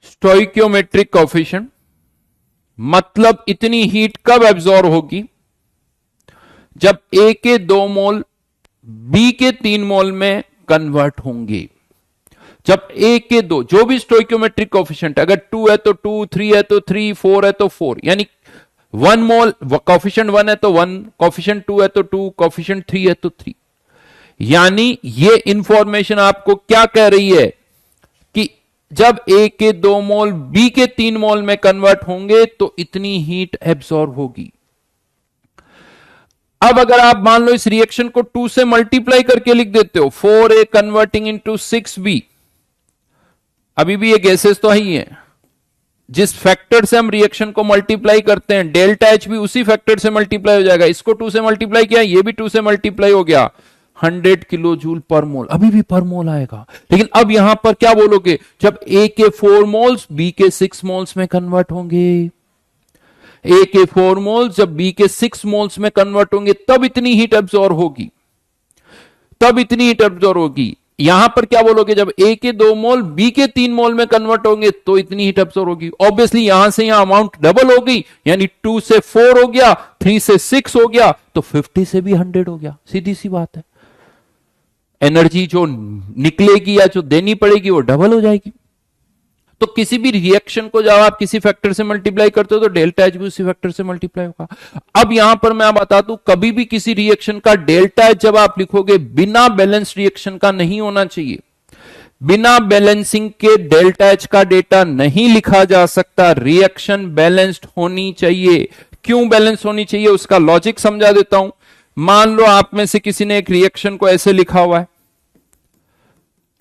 Stoichiometric coefficient मतलब इतनी हीट कब एब्जॉर्ब होगी? जब ए के 2 मोल बी के 3 मोल में कन्वर्ट होंगे। जब ए के 2, जो भी स्टोइकियोमेट्रिक कोफिशिएंट, अगर 2 है तो 2, 3 है तो 3, 4 है तो 4, यानी 1 मोल कोफिशिएंट 1 है तो 1, कोफिशिएंट 2 है तो 2, कोफिशिएंट 3 है तो 3। यानी ये इंफॉर्मेशन आपको क्या कह रही है कि जब ए के 2 मोल बी के 3 मोल में कन्वर्ट होंगे तो इतनी हीट एब्जॉर्ब होगी। अब अगर आप मान लो इस रिएक्शन को 2 से मल्टीप्लाई करके लिख देते हो, 4A कन्वर्टिंग इनटू 6B, अभी भी ये गैसेस तो ही है, जिस फैक्टर से हम रिएक्शन को मल्टीप्लाई करते हैं डेल्टा एच भी उसी फैक्टर से मल्टीप्लाई हो जाएगा। इसको 2 से मल्टीप्लाई किया, ये भी 2 से मल्टीप्लाई हो गया, 100 किलो जूल पर मोल, अभी भी पर मोल आएगा। लेकिन अब यहां पर क्या बोलोगे, जब ए के 4 मोल्स बी के 6 मोल्स में कन्वर्ट होंगे, ए के 4 मोल्स जब बी के 6 मोल्स में कन्वर्ट होंगे तब इतनी हीट एब्जॉर्ब होगी, तब इतनी हीट एब्जॉर्ब होगी। यहां पर क्या बोलोगे, जब ए के 2 मोल बी के 3 मोल में कन्वर्ट होंगे तो इतनी हीट एब्जॉर्ब होगी। ऑब्वियसली यहां से यहां अमाउंट डबल हो गई, यानी 2 से 4 हो गया, 3 से 6 हो गया, तो 50 से भी 100 हो गया। सीधी सी बात है, एनर्जी जो निकलेगी या जो देनी पड़ेगी वो डबल हो जाएगी। तो किसी भी रिएक्शन को जब आप किसी फैक्टर से मल्टीप्लाई करते हो तो डेल्टा एच भी उसी फैक्टर से मल्टीप्लाई होगा। अब यहां पर मैं बता दूं, कभी भी किसी रिएक्शन का डेल्टा एच जब आप लिखोगे बिना बैलेंस रिएक्शन का नहीं होना चाहिए। बिना बैलेंसिंग के डेल्टा एच का डेटा नहीं लिखा जा सकता, रिएक्शन बैलेंस्ड होनी चाहिए। क्यों बैलेंस होनी चाहिए उसका लॉजिक समझा देता हूं। मान लो आप में से किसी ने एक रिएक्शन को ऐसे लिखा हुआ है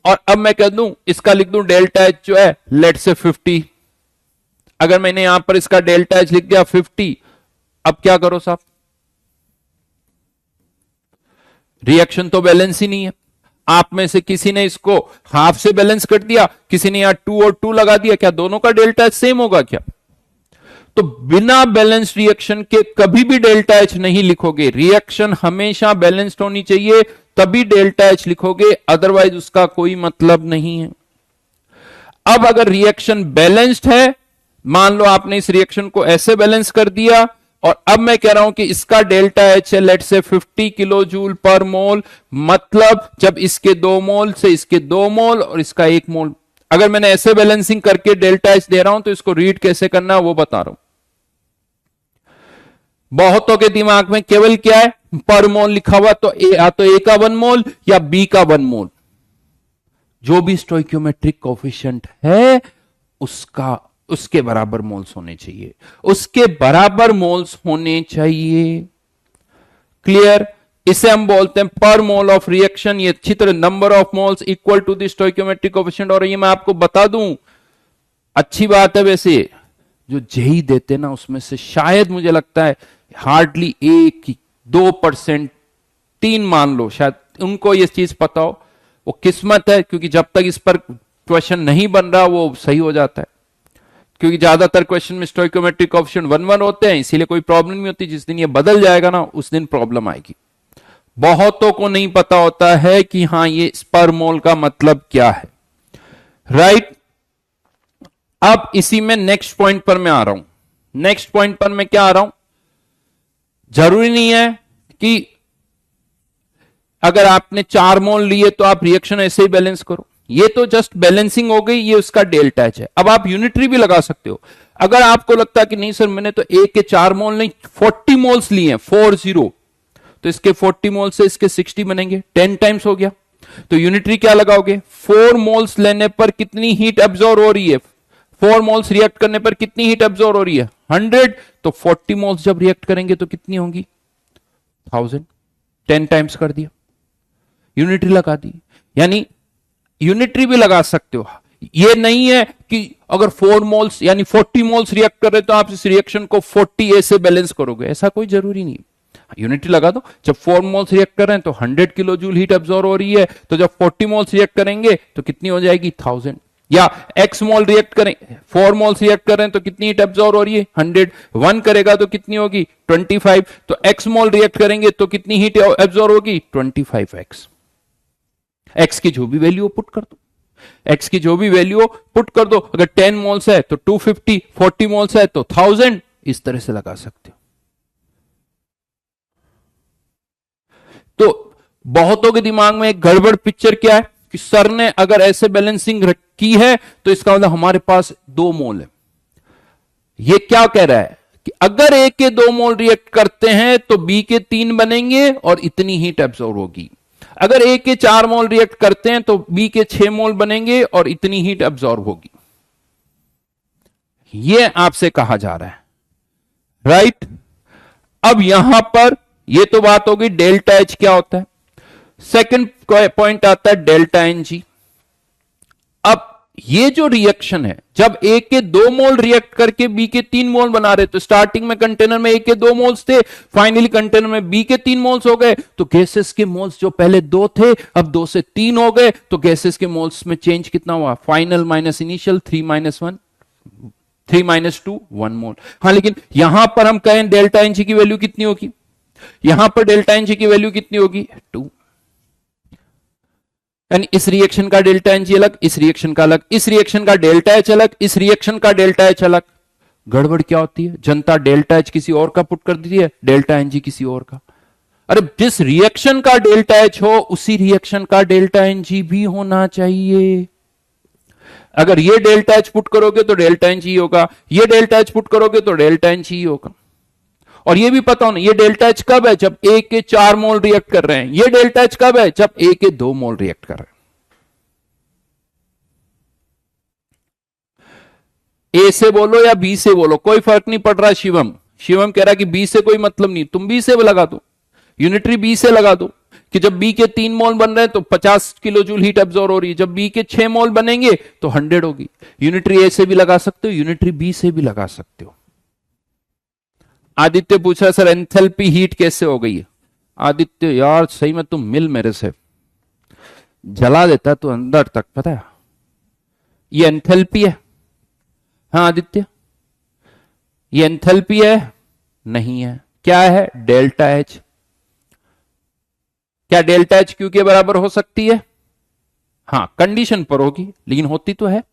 और अब मैं कह दूं, इसका लिख दूं डेल्टा एच जो है लेट से 50। अगर मैंने यहां पर इसका डेल्टा एच लिख दिया 50, अब क्या करो साहब, रिएक्शन तो बैलेंस ही नहीं है। आप में से किसी ने इसको हाफ से बैलेंस कर दिया, किसी ने यहां 2 और 2 लगा दिया, क्या दोनों का डेल्टा एच सेम होगा क्या? तो बिना बैलेंस रिएक्शन के कभी भी डेल्टा एच नहीं लिखोगे। रिएक्शन हमेशा बैलेंस्ड होनी चाहिए, तभी डेल्टा एच लिखोगे, अदरवाइज उसका कोई मतलब नहीं है। अब अगर रिएक्शन बैलेंस्ड है, मान लो आपने इस रिएक्शन को ऐसे बैलेंस कर दिया और अब मैं कह रहा हूं कि इसका डेल्टा एच है लेट से 50 किलो जूल पर मोल, मतलब जब इसके 2 मोल से इसके 2 मोल और इसका 1 मोल, अगर मैंने ऐसे बैलेंसिंग करके डेल्टा एच दे रहा हूं तो इसको रीड कैसे करना है वो बता रहा हूं। बहुतों के दिमाग में केवल क्या है, पर मोल लिखा हुआ, तो या तो ए का 1 मोल या बी का 1 मोल, जो भी स्टोइकियोमेट्रिक कोफिशिएंट है उसके बराबर मोल्स होने चाहिए, उसके बराबर मोल्स होने चाहिए। क्लियर? इसे हम बोलते हैं पर मोल ऑफ रिएक्शन। ये चित्र number of moles equal to the stoichiometric coefficient. और ये मैं आपको बता दूं, अच्छी बात है, वैसे जो जेई देते ना उसमें से शायद मुझे लगता है हार्डली 1-2%, 3 मान लो, शायद उनको ये चीज पता हो। वो किस्मत है, क्योंकि जब तक इस पर क्वेश्चन नहीं बन रहा वो सही हो जाता है, क्योंकि ज्यादातर क्वेश्चन में स्टोइकियोमेट्रिक कोएफिशिएंट 1-1 होते हैं, इसीलिए कोई प्रॉब्लम नहीं होती। जिस दिन ये बदल जाएगा ना उस दिन प्रॉब्लम आएगी। बहुतों को नहीं पता होता है कि हां ये पर मोल का मतलब क्या है, राइट? अब इसी में नेक्स्ट पॉइंट पर मैं आ रहा हूं। नेक्स्ट पॉइंट पर मैं क्या आ रहा हूं, जरूरी नहीं है कि अगर आपने 4 मोल लिए तो आप रिएक्शन ऐसे ही बैलेंस करो। ये तो जस्ट बैलेंसिंग हो गई, ये उसका डेल्टा एच है। अब आप यूनिटरी भी लगा सकते हो। अगर आपको लगता है कि नहीं सर मैंने तो ए के 4 मोल नहीं 40 मोल्स लिए हैं, 40, तो इसके 40 मोल से इसके 60 बनेंगे, 10 टाइम्स हो गया। तो यूनिटरी क्या लगाओगे, 4 मोल्स लेने पर कितनी हीट एब्जॉर्ब हो रही है, 4 मोल्स रिएक्ट करने पर कितनी हीट एब्जॉर्ब हो रही है, 100। तो 40 मोल्स जब रिएक्ट करेंगे तो कितनी होंगी, 1000। 10 टाइम्स कर दिया, यूनिटरी लगा दी। यानी यूनिटरी भी लगा सकते हो। ये नहीं है कि अगर 4 मोल्स यानी 40 मोल्स रिएक्ट कर रहे तो आप इस रिएक्शन को 40A से बैलेंस करोगे, ऐसा कोई जरूरी नहीं। यूनिटरी लगा दो, जब 4 मोल्स रिएक्ट कर रहे हैं तो 100 किलो जूल हीट एब्जॉर्ब हो रही है, तो जब 40 मोल्स रिएक्ट करेंगे तो कितनी हो जाएगी, 1000। या x मोल रिएक्ट करें, 4 मोल्स रिएक्ट कर रहे हैं तो कितनी हीट एब्जॉर्ब हो रही है, 100। 1 करेगा तो कितनी होगी, 25। तो x मोल रिएक्ट करेंगे तो कितनी हीट एब्जॉर्ब होगी, 25x। x की जो भी वैल्यू पुट कर दो, x की जो भी वैल्यू पुट कर दो। अगर 10 मोल्स है तो 250, 40 मोल्स है तो 1000, इस तरह से लगा सकते हो। तो बहुतों के दिमाग में एक गड़बड़ पिक्चर क्या है कि सर ने अगर ऐसे बैलेंसिंग की है तो इसका मतलब हमारे पास 2 मोल है। ये क्या कह रहा है कि अगर ए के 2 मोल रिएक्ट करते हैं तो बी के 3 बनेंगे और इतनी हीट एब्जॉर्ब होगी। अगर ए के 4 मोल रिएक्ट करते हैं तो बी के 6 मोल बनेंगे और इतनी हीट अब्सॉर्ब होगी, ये आपसे कहा जा रहा है, राइट। अब यहां पर ये तो बात होगी डेल्टा एच क्या होता है। सेकंड पॉइंट आता है डेल्टा एन जी। अब ये जो रिएक्शन है, जब ए के 2 मोल रिएक्ट करके बी के 3 मोल बना रहे, तो स्टार्टिंग में कंटेनर में ए के 2 मोल्स थे, फाइनली कंटेनर में बी के 3 मोल्स हो गए, तो गैसेस के मोल्स जो पहले 2 थे अब 2 से 3 हो गए, तो गैसेस के मोल्स में चेंज कितना हुआ, final minus initial 3 minus 1, 3 minus 2 1 मोल। हाँ, लेकिन यहां पर हम कहें डेल्टा एनजी की वैल्यू कितनी होगी, यहां पर डेल्टा एनजी की वैल्यू कितनी होगी 2, यानी इस रिएक्शन का डेल्टा एनजी अलग, इस रिएक्शन का अलग, इस रिएक्शन का डेल्टा एच अलग, इस रिएक्शन का डेल्टा एच अलग। गड़बड़ क्या होती है, जनता डेल्टा एच किसी और का पुट कर दीजिए है, डेल्टा एनजी किसी और का। अरे जिस रिएक्शन का डेल्टा एच हो उसी रिएक्शन का डेल्टा एनजी भी होना चाहिए। अगर ये डेल्टा एच पुट करोगे तो डेल्टा एनजी होगा, ये डेल्टा एच पुट करोगे तो डेल्टा एनजी होगा। और ये भी पता होना ये डेल्टा एच कब है, जब ए के 4 मोल रिएक्ट कर रहे हैं, ये डेल्टा एच कब है, जब ए के 2 मोल रिएक्ट कर रहे हैं। ए से बोलो या बी से बोलो कोई फर्क नहीं पड़ रहा। शिवम शिवम कह रहा है कि बी से कोई मतलब नहीं, तुम बी से लगा दो, यूनिटरी बी से लगा दो कि जब बी के 3 मोल बन रहे हैं तो 50 किलो जूल हीट एब्जॉर्ब हो रही है, जब बी के 6 मोल बनेंगे तो 100 होगी। यूनिटरी ए से भी लगा सकते हो, यूनिटरी बी से भी लगा सकते हो। आदित्य पूछ रहा सर एंथैल्पी हीट कैसे हो गई है। आदित्य यार सही में तुम मिल मेरे से, जला देता तू अंदर तक, पता है ये एंथैल्पी है। हाँ आदित्य ये एंथैल्पी है, नहीं है, क्या है डेल्टा एच। क्या डेल्टा एच क्यू के बराबर हो सकती है, हाँ कंडीशन पर होगी, लेकिन होती तो है।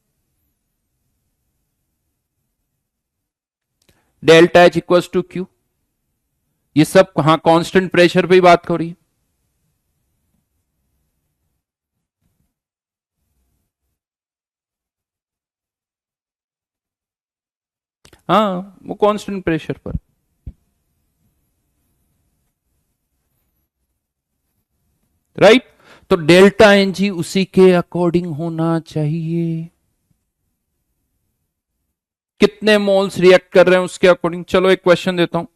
Delta H equal to Q, ये सब हाँ कांस्टेंट प्रेशर पे ही बात हो रही है। हाँ वो कांस्टेंट प्रेशर पर, राइट। तो डेल्टा एनजी उसी के अकॉर्डिंग होना चाहिए, कितने मोल्स रिएक्ट कर रहे हैं उसके अकॉर्डिंग। चलो एक क्वेश्चन देता हूं,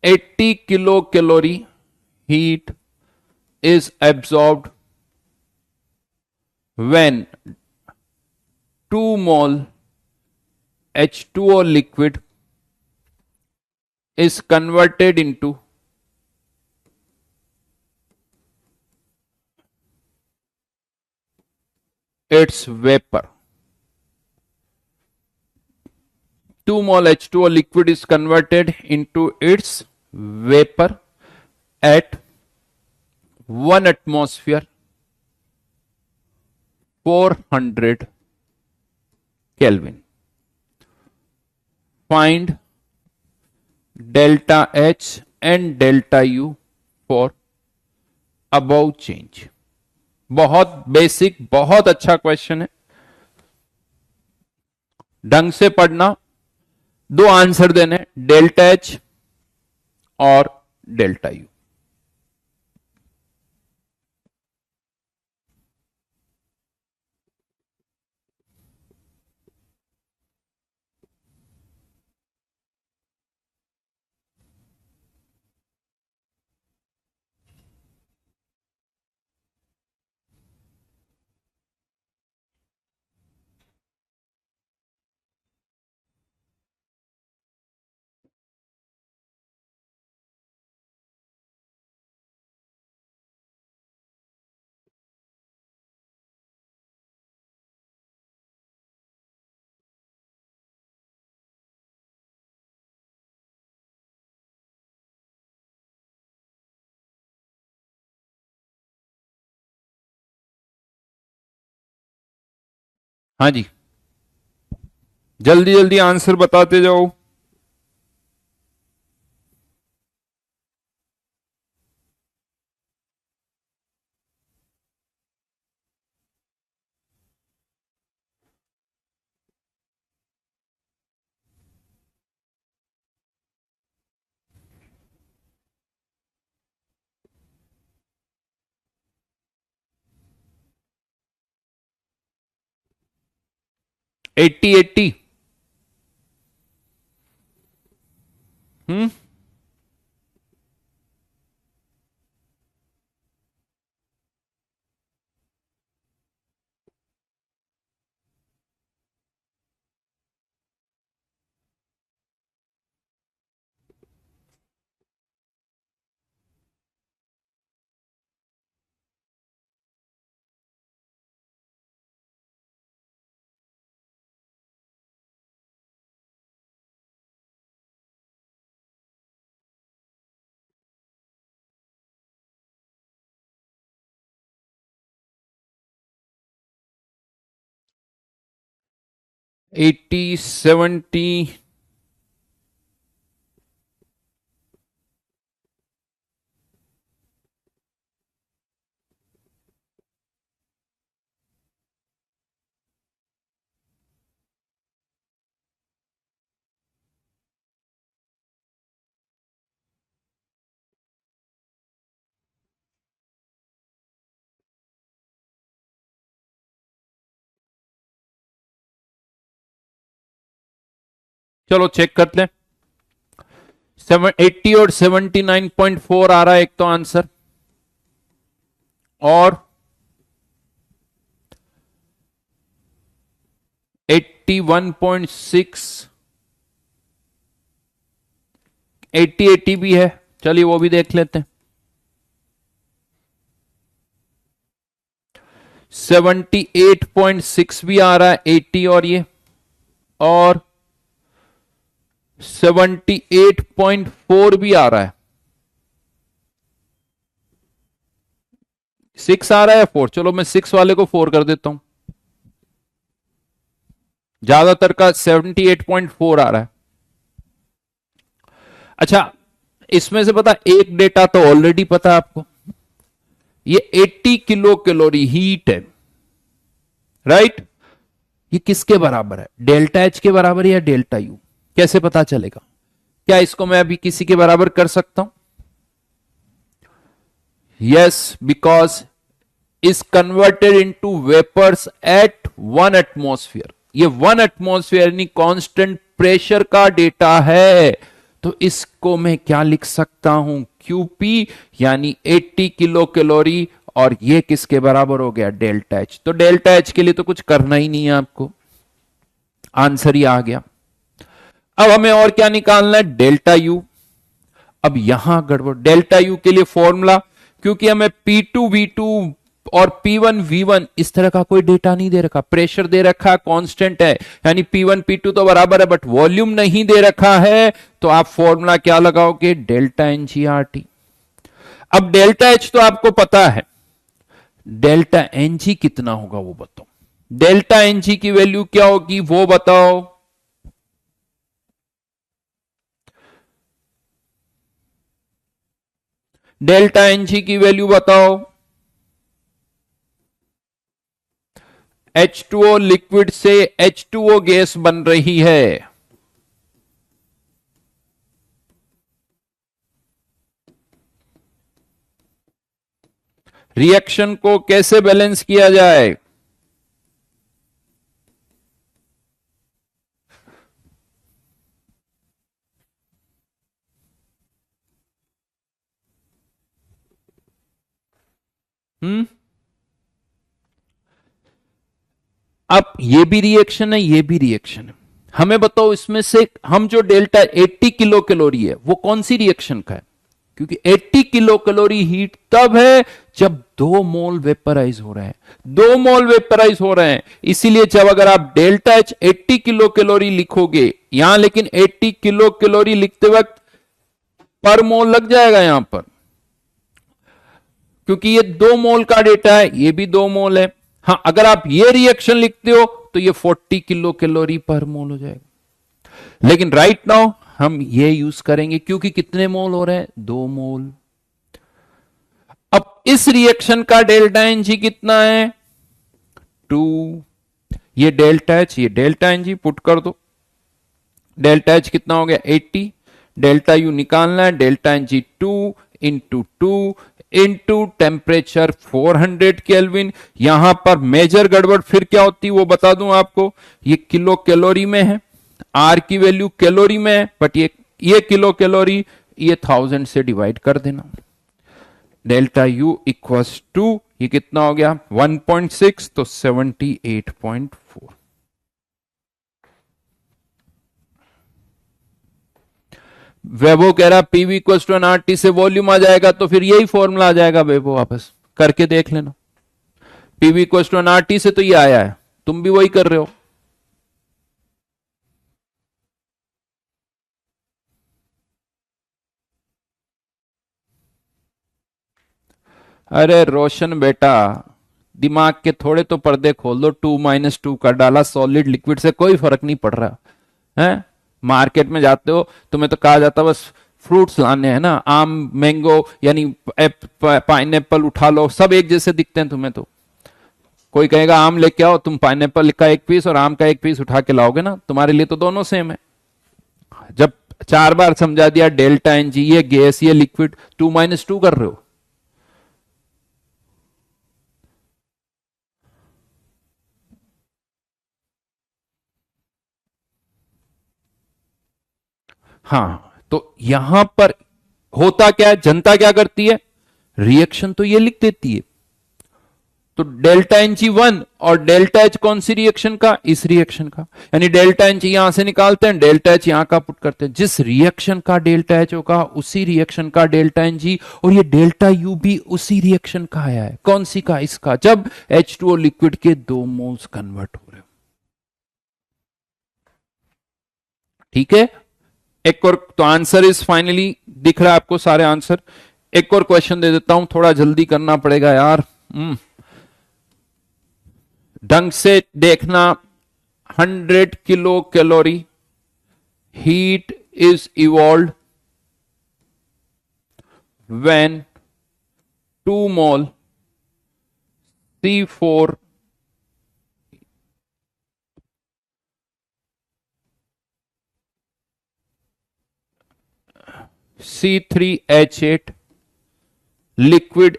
80 kilo calorie heat is absorbed when 2 mole H2O liquid is converted into its vapor. 2 mole H2O liquid is converted into its vapor at 1 atmosphere 400 Kelvin. Find delta H and delta U for above change. बहुत basic, बहुत अच्छा question है, ढंग से पढ़ना। दो answer देने, delta H और डेल्टा यू। हाँ जी, जल्दी जल्दी आंसर बताते जाओ। 80 80। हम्म। एट्टी 70। चलो चेक करते हैं। 80 और 79.4 आ रहा है एक तो आंसर, और 81.6, 80 भी है, चलिए वो भी देख लेते हैं। 78.6 भी आ रहा है 80, और ये, और 78.4 भी आ रहा है। 6 आ रहा है 4, चलो मैं 6 वाले को 4 कर देता हूं। ज्यादातर का 78.4 आ रहा है। अच्छा, इसमें से पता, एक डेटा तो ऑलरेडी पता है आपको, ये 80 किलो कैलोरी हीट है, राइट। ये किसके बराबर है, डेल्टा एच के बराबर या डेल्टा यू? कैसे पता चलेगा? क्या इसको मैं अभी किसी के बराबर कर सकता हूं? Yes, because is converted into vapours at 1 atmosphere. ये 1 एटमॉस्फेयर यानी कांस्टेंट प्रेशर का डेटा है, तो इसको मैं क्या लिख सकता हूं, क्यूपी, यानी 80 किलो कैलोरी, और ये किसके बराबर हो गया, डेल्टा एच। तो डेल्टा एच के लिए तो कुछ करना ही नहीं है आपको, आंसर ही आ गया। अब हमें और क्या निकालना है, डेल्टा यू। अब यहां गड़बड़, डेल्टा यू के लिए फॉर्मूला, क्योंकि हमें P2 V2 और P1 V1 इस तरह का कोई डेटा नहीं दे रखा, प्रेशर दे रखा कांस्टेंट है, यानी P1 P2 तो बराबर है, बट वॉल्यूम नहीं दे रखा है, तो आप फॉर्मूला क्या लगाओगे, डेल्टा एनजीआरटी। अब डेल्टा एच तो आपको पता है, डेल्टा एनजी कितना होगा वो बताओ, डेल्टा एनजी की वैल्यू क्या होगी वो बताओ। डेल्टा एनजी की वैल्यू बताओ। H2O लिक्विड से H2O गैस बन रही है, रिएक्शन को कैसे बैलेंस किया जाए? हम्म। अब ये भी रिएक्शन है, ये भी रिएक्शन है, हमें बताओ इसमें से हम जो डेल्टा 80 किलो कैलोरी है वो कौन सी रिएक्शन का है? क्योंकि 80 किलो कैलोरी हीट तब है जब 2 मोल वेपराइज हो रहे हैं, 2 मोल वेपराइज हो रहे हैं, इसीलिए जब अगर आप डेल्टा एच 80 किलो कैलोरी लिखोगे यहां, लेकिन 80 किलो कैलोरी लिखते वक्त पर मोल लग जाएगा यहां पर, क्योंकि ये 2 मोल का डेटा है, ये भी 2 मोल है। हाँ, अगर आप ये रिएक्शन लिखते हो तो ये 40 किलो कैलोरी पर मोल हो जाएगा, लेकिन राइट नाउ हम ये यूज करेंगे क्योंकि कितने मोल हो रहे हैं, 2 मोल। अब इस रिएक्शन का डेल्टा एनजी कितना है, 2। ये डेल्टा एच, ये डेल्टा एनजी पुट कर दो, डेल्टा एच कितना हो गया 80, डेल्टा यू निकालना है, delta NG 2, into 2 into temperature 400 kelvin. यहां पर मेजर गड़बड़ फिर क्या होती है वो बता दूं आपको, ये किलो कैलोरी में है, आर की वैल्यू कैलोरी में है, बट ये किलो कैलोरी, ये 1000 से डिवाइड कर देना। डेल्टा यू इक्वल्स टू, ये कितना हो गया 1.6, तो 78.4। वेबो कह रहा PV equals to N R T से वॉल्यूम आ जाएगा, तो फिर यही फॉर्मूला आ जाएगा वेबो, वापस करके देख लेना। PV equals to N R T से तो ये आया है, तुम भी वही कर रहे हो। अरे रोशन बेटा, दिमाग के थोड़े तो पर्दे खोल दो, 2 - 2 कर डाला, सॉलिड लिक्विड से कोई फर्क नहीं पड़ रहा है। मार्केट में जाते हो, तुम्हें तो कहा जाता बस फ्रूट्स लाने हैं ना, आम मैंगो यानी पाइनएप्पल उठा लो, सब एक जैसे दिखते हैं तुम्हें। तो कोई कहेगा आम लेके आओ, तुम पाइनएप्पल का एक पीस और आम का एक पीस उठा के लाओगे ना, तुम्हारे लिए तो दोनों सेम है। जब 4 बार समझा दिया डेल्टा एन जी, ये गैस ये लिक्विड, 2 - 2 कर रहे हो। हाँ, तो यहां पर होता क्या है, जनता क्या करती है, रिएक्शन तो ये लिख देती है। तो डेल्टा एन जी 1 और डेल्टा एच कौन सी रिएक्शन का, इस रिएक्शन का, यानी डेल्टा एन जी यहां से निकालते हैं, डेल्टा एच यहां का पुट करते हैं। जिस रिएक्शन का डेल्टा एच होगा उसी रिएक्शन का डेल्टा एन जी, और ये डेल्टा यू भी उसी रिएक्शन का आया है। कौन सी का, इसका, जब H2O लिक्विड के 2 मोल्स कन्वर्ट हो रहे हो। ठीक है, एक और, तो आंसर इज फाइनली दिख रहा है आपको सारे आंसर। एक और क्वेश्चन दे देता हूं, थोड़ा जल्दी करना पड़ेगा यार। ढंग से देखना। 100 kilo calorie heat is evolve when 2 mole C4 C3H8 liquid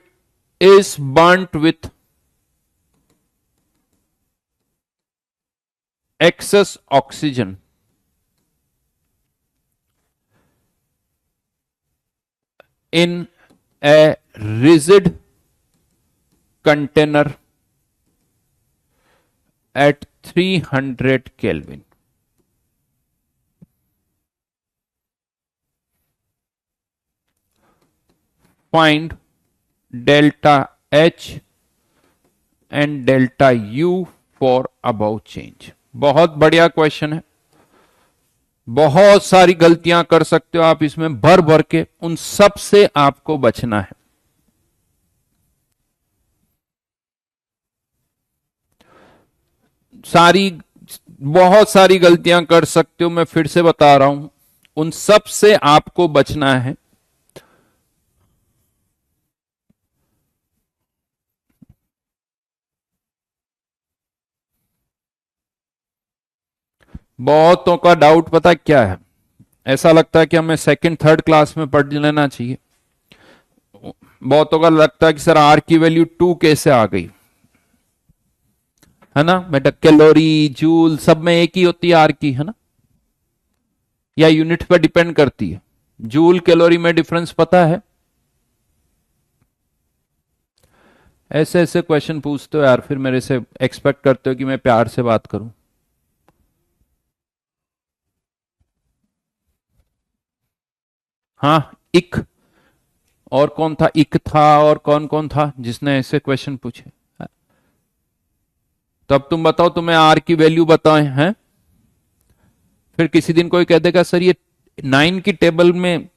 is burnt with excess oxygen in a rigid container at 300 Kelvin. Find delta H and delta U for above change. बहुत बढ़िया क्वेश्चन है, बहुत सारी गलतियां कर सकते हो आप इसमें भर भर के, उन सब से आपको बचना है। सारी, बहुत सारी गलतियां कर सकते हो, मैं फिर से बता रहा हूं, उन सब से आपको बचना है। बहुतों का डाउट पता क्या है, ऐसा लगता है कि हमें सेकंड थर्ड क्लास में पढ़ लेना चाहिए। बहुतों का लगता है कि सर आर की वैल्यू 2 कैसे आ गई, है ना बेटा, कैलोरी जूल सब में एक ही होती है आर की, है ना, या यूनिट पर डिपेंड करती है। जूल कैलोरी में डिफरेंस पता है। ऐसे ऐसे क्वेश्चन पूछते हो यार, फिर मेरे से एक्सपेक्ट करते हो कि मैं प्यार से बात करूं। हाँ, इक, और कौन था, इक था, और कौन कौन था जिसने ऐसे क्वेश्चन पूछे। तो अब तुम बताओ, तुम्हें आर की वैल्यू बताएं हैं, फिर किसी दिन कोई कह देगा सर ये 9 की टेबल में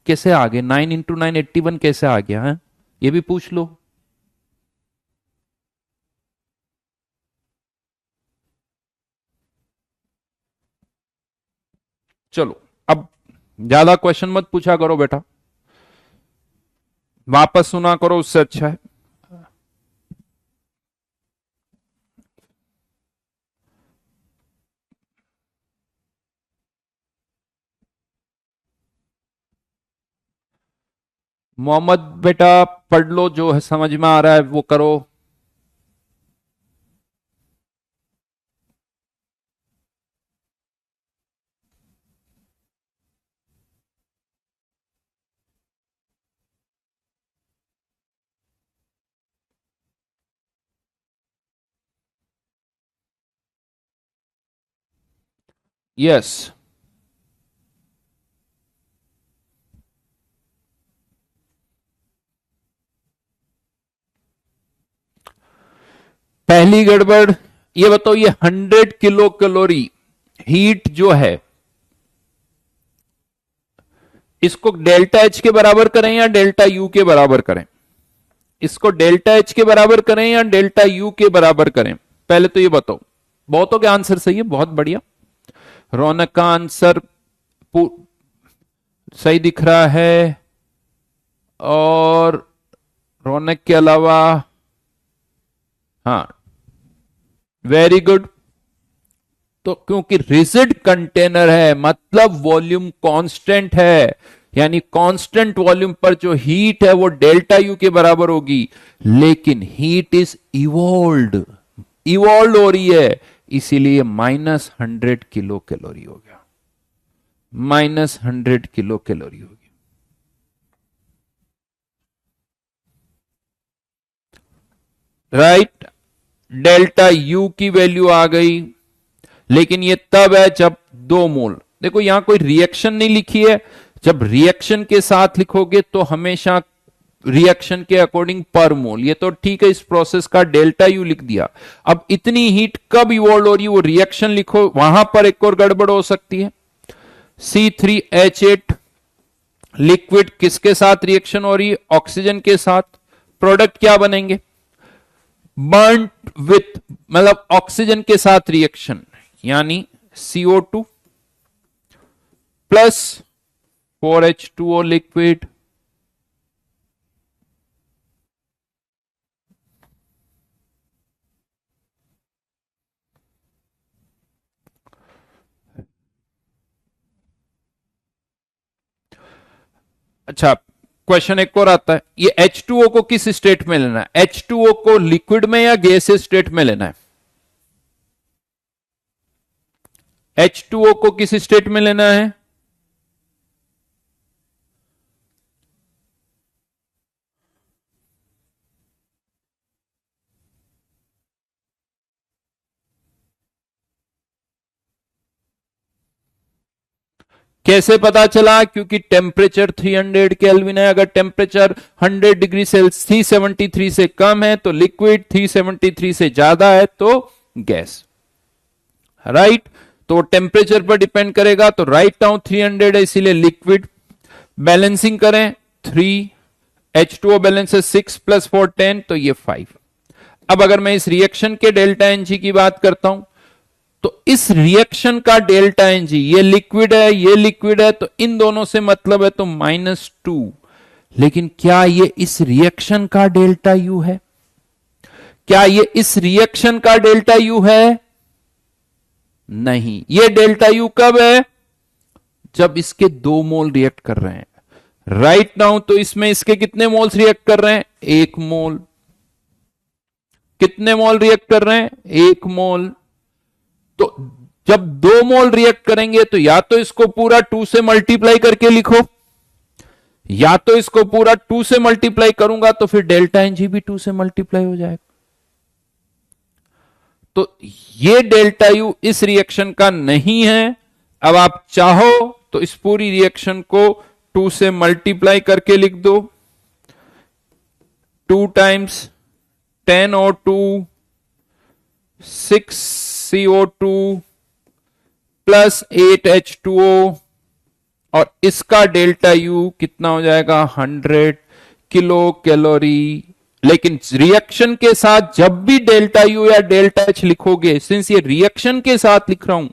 कैसे आ गए, 9 × 9 81 कैसे आ गया है, ये भी पूछ लो। चलो, अब ज्यादा क्वेश्चन मत पूछा करो बेटा, वापस सुना करो, उससे अच्छा है। मोहम्मद बेटा पढ़ लो, जो है समझ में आ रहा है वो करो। यस। पहली गड़बड़, ये बताओ, ये 100 किलो कैलोरी हीट जो है, इसको डेल्टा एच के बराबर करें या डेल्टा यू के बराबर करें? इसको डेल्टा एच के बराबर करें या डेल्टा यू के बराबर करें? पहले तो ये बताओ। बहुतों के आंसर सही है, बहुत बढ़िया। रौनक का आंसर सही दिख रहा है, और रौनक के अलावा, हाँ, वेरी गुड। तो क्योंकि रिजिड कंटेनर है मतलब वॉल्यूम कांस्टेंट है, यानी कांस्टेंट वॉल्यूम पर जो हीट है वो डेल्टा यू के बराबर होगी, लेकिन हीट इज इवॉल्व, इवॉल्व हो रही है, इसीलिए -100 किलो कैलोरी हो गया, -100 किलो कैलोरी हो गया। राइट, डेल्टा यू की वैल्यू आ गई, लेकिन ये तब है जब 2 मोल, देखो यहां कोई रिएक्शन नहीं लिखी है, जब रिएक्शन के साथ लिखोगे तो हमेशा रिएक्शन के अकॉर्डिंग पर मोल, ये तो ठीक है, इस प्रोसेस का डेल्टा यू लिख दिया। अब इतनी हीट कब इवॉल्व हो रही है वो रिएक्शन लिखो, वहां पर एक और गड़बड़ हो सकती है। C3H8 लिक्विड किसके साथ रिएक्शन हो रही है? ऑक्सीजन के साथ। प्रोडक्ट क्या बनेंगे? बर्न्ट विथ, मतलब ऑक्सीजन के साथ रिएक्शन, यानी CO2 प्लस 4H2O लिक्विड, अच्छा क्वेश्चन एक और आता है, ये H2O को किस स्टेट में लेना है? H2O को लिक्विड में या गैस स्टेट में लेना है? H2O को किस स्टेट में लेना है? कैसे पता चला? क्योंकि टेम्परेचर 300 केल्विन है, अगर टेम्परेचर 100 डिग्री सेल्सियस 373 से कम है तो लिक्विड, 373 से ज्यादा है तो गैस। राइट, तो टेम्परेचर पर डिपेंड करेगा, तो राइट डाउन 300 है इसीलिए लिक्विड। बैलेंसिंग करें, 3 H2O बैलेंस है 6 + 4 10, तो ये 5। अब अगर मैं इस रिएक्शन के डेल्टा एनजी की बात करता हूं, तो इस रिएक्शन का डेल्टा एनजी, ये लिक्विड है ये लिक्विड है, तो इन दोनों से मतलब है तो -2। लेकिन क्या ये इस रिएक्शन का डेल्टा यू है? क्या ये इस रिएक्शन का डेल्टा यू है? नहीं, ये डेल्टा यू कब है? जब इसके 2 मोल रिएक्ट कर रहे हैं। राइट नाउ तो इसमें इसके कितने मोल्स रिएक्ट कर रहे हैं? 1 मोल। कितने मोल रिएक्ट कर रहे हैं? 1 मोल। तो जब 2 मोल रिएक्ट करेंगे तो या तो इसको पूरा 2 से मल्टीप्लाई करके लिखो, या तो इसको पूरा 2 से मल्टीप्लाई करूंगा तो फिर डेल्टा एनजी भी 2 से मल्टीप्लाई हो जाएगा। तो ये डेल्टा यू इस रिएक्शन का नहीं है। अब आप चाहो तो इस पूरी रिएक्शन को 2 से मल्टीप्लाई करके लिख दो, 2 times 10O2 6CO2 plus 8H2O, और इसका डेल्टा यू कितना हो जाएगा? 100 किलो कैलोरी। लेकिन रिएक्शन के साथ जब भी डेल्टा यू या डेल्टा एच लिखोगे, सिंस ये रिएक्शन के साथ लिख रहा हूं,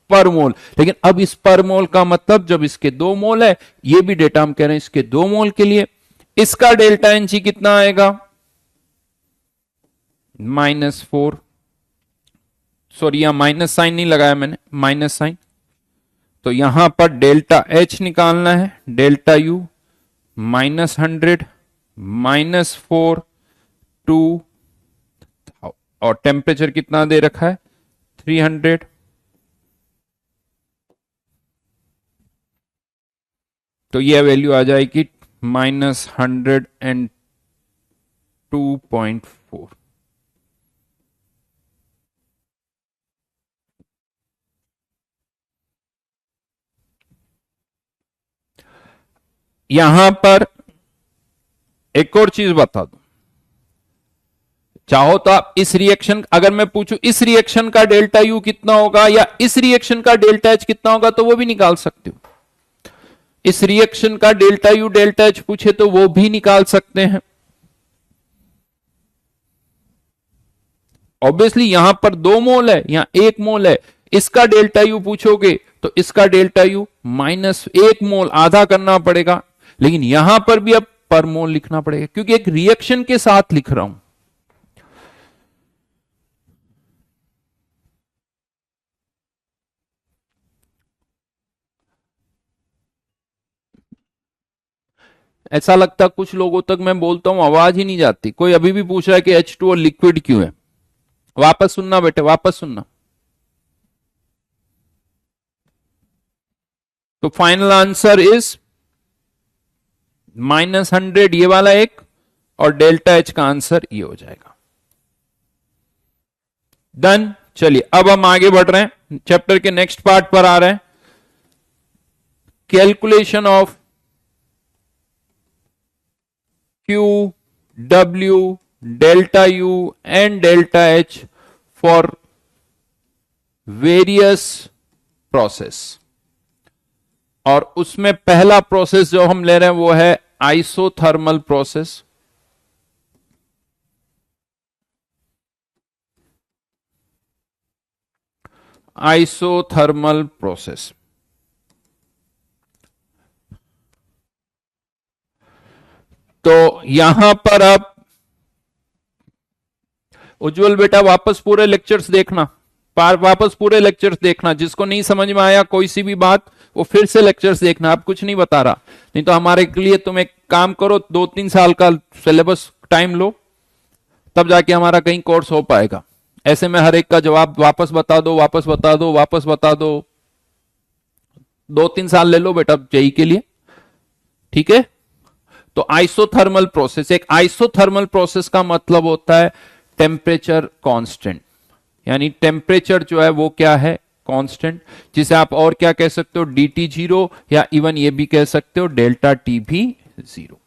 पर मोल, लेकिन अब इस पर मोल का मतलब जब इसके 2 मोल है, ये भी डेटा हम कह रहे हैं इसके 2 मोल के लिए, इसका डेल्टा एनजी कितना आएगा? -4। सॉरी, यहां माइनस साइन नहीं लगाया मैंने, माइनस साइन। तो यहां पर डेल्टा एच निकालना है, डेल्टा यू -100, -4, 2, और टेम्परेचर कितना दे रखा है 300। तो यह वैल्यू आ जाएगी -102.4। यहां पर एक और चीज बता दूं, चाहो तो आप इस रिएक्शन, अगर मैं पूछूं इस रिएक्शन का डेल्टा यू कितना होगा या इस रिएक्शन का डेल्टा एच कितना होगा, तो वो भी निकाल सकते हो। इस रिएक्शन का डेल्टा यू डेल्टा एच पूछे तो वो भी निकाल सकते हैं। ऑब्वियसली यहां पर 2 मोल है, यहां 1 मोल है। इसका डेल्टा यू पूछोगे तो इसका डेल्टा यू -1 मोल, आधा करना पड़ेगा। लेकिन यहां पर भी अब पर मोल लिखना पड़ेगा, क्योंकि एक रिएक्शन के साथ लिख रहा हूं। ऐसा लगता कुछ लोगों तक मैं बोलता हूं आवाज ही नहीं जाती। कोई अभी भी पूछ रहा है कि H2O लिक्विड क्यों है। वापस सुनना बेटे, वापस सुनना। तो फाइनल आंसर इज -100, ये वाला एक, और डेल्टा एच का आंसर ये हो जाएगा। डन। चलिए अब हम आगे बढ़ रहे हैं, चैप्टर के नेक्स्ट पार्ट पर आ रहे हैं। Calculation of Q, W, delta U and delta H for various process. और उसमें पहला प्रोसेस जो हम ले रहे हैं वो है आइसोथर्मल प्रोसेस। Isothermal process. तो यहां पर अब उज्जवल बेटा वापस पूरे लेक्चर्स देखना, वापस पूरे लेक्चर्स देखना। जिसको नहीं समझ में आया कोई सी भी बात, वो फिर से लेक्चर्स देखना। अब कुछ नहीं बता रहा, नहीं तो हमारे के लिए तुम एक काम करो, 2-3 साल का सिलेबस टाइम लो, तब जाके हमारा कहीं कोर्स हो पाएगा। ऐसे में हर एक का जवाब वापस बता दो, वापस बता दो, वापस बता दो। 2-3 साल ले लो बेटा जेई के लिए, ठीक है। तो आइसोथर्मल प्रोसेस, एक आइसोथर्मल प्रोसेस का मतलब होता है टेम्परेचर कांस्टेंट, यानी टेम्परेचर जो है वो क्या है कांस्टेंट, जिसे आप और क्या कह सकते हो dt 0, या इवन ये भी कह सकते हो डेल्टा टी भी 0।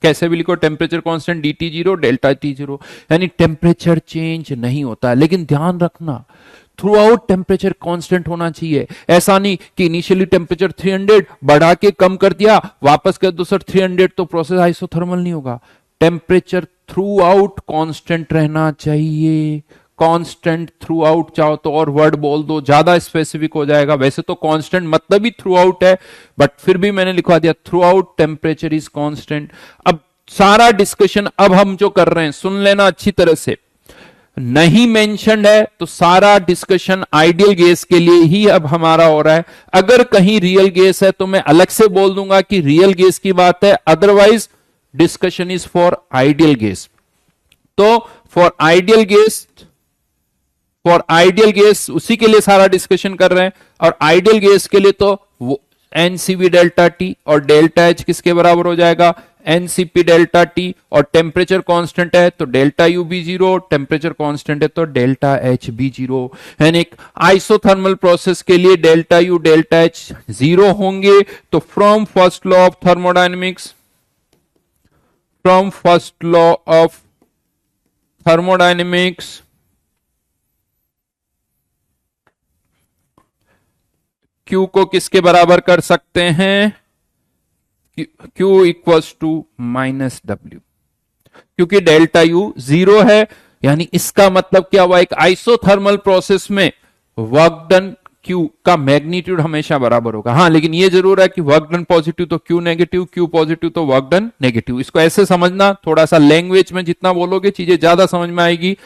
कैसे भी लिखो, temperature constant dt 0 delta T 0, यानी टेम्परेचर चेंज नहीं होता है। लेकिन ध्यान रखना थ्रू आउट टेम्परेचर कांस्टेंट होना चाहिए। ऐसा नहीं कि इनिशियली टेम्परेचर 300 बढ़ा के कम कर दिया, वापस कर दो सर 300, तो प्रोसेस आइसोथर्मल नहीं होगा। टेम्परेचर थ्रू आउट कांस्टेंट रहना चाहिए। कांस्टेंट थ्रू आउट, चाहो तो और वर्ड बोल दो, ज्यादा स्पेसिफिक हो जाएगा। वैसे तो कांस्टेंट मतलब ही थ्रू आउट है, बट फिर भी मैंने लिखवा दिया through out temperature is constant. अब सारा डिस्कशन अब हम जो कर रहे हैं सुन लेना अच्छी तरह से, नहीं मेंशन्ड है तो सारा डिस्कशन आइडियल गैस के लिए ही अब हमारा हो रहा है। अगर कहीं रियल गैस है तो मैं अलग से बोल दूंगा कि रियल गैस की बात है, otherwise discussion is for ideal gas. तो फॉर आइडियल गैस उसी के लिए सारा डिस्कशन कर रहे हैं। और आइडियल गैस के लिए तो एनसीवी डेल्टा टी और डेल्टा एच किसके बराबर हो जाएगा एनसीपी डेल्टा टी, और टेम्परेचर कांस्टेंट है तो डेल्टा यू भी 0, टेम्परेचर कांस्टेंट है तो डेल्टा एच भी 0। यानी आइसोथर्मल प्रोसेस के लिए डेल्टा यू डेल्टा एच 0 होंगे। तो from first law of thermodynamics, Q को किसके बराबर कर सकते हैं, Q इक्वल्स टू -W, क्योंकि डेल्टा U 0 है। यानी इसका मतलब क्या हुआ, एक आइसोथर्मल प्रोसेस में वर्क डन Q का मैग्नीट्यूड हमेशा बराबर होगा। हाँ, लेकिन ये जरूर है कि वर्क डन पॉजिटिव तो Q नेगेटिव, Q पॉजिटिव तो वर्क डन नेगेटिव। इसको ऐसे समझना, थोड़ा सा लैंग्वेज में जितना बोलोगे चीजें ज्यादा समझ में आएगी।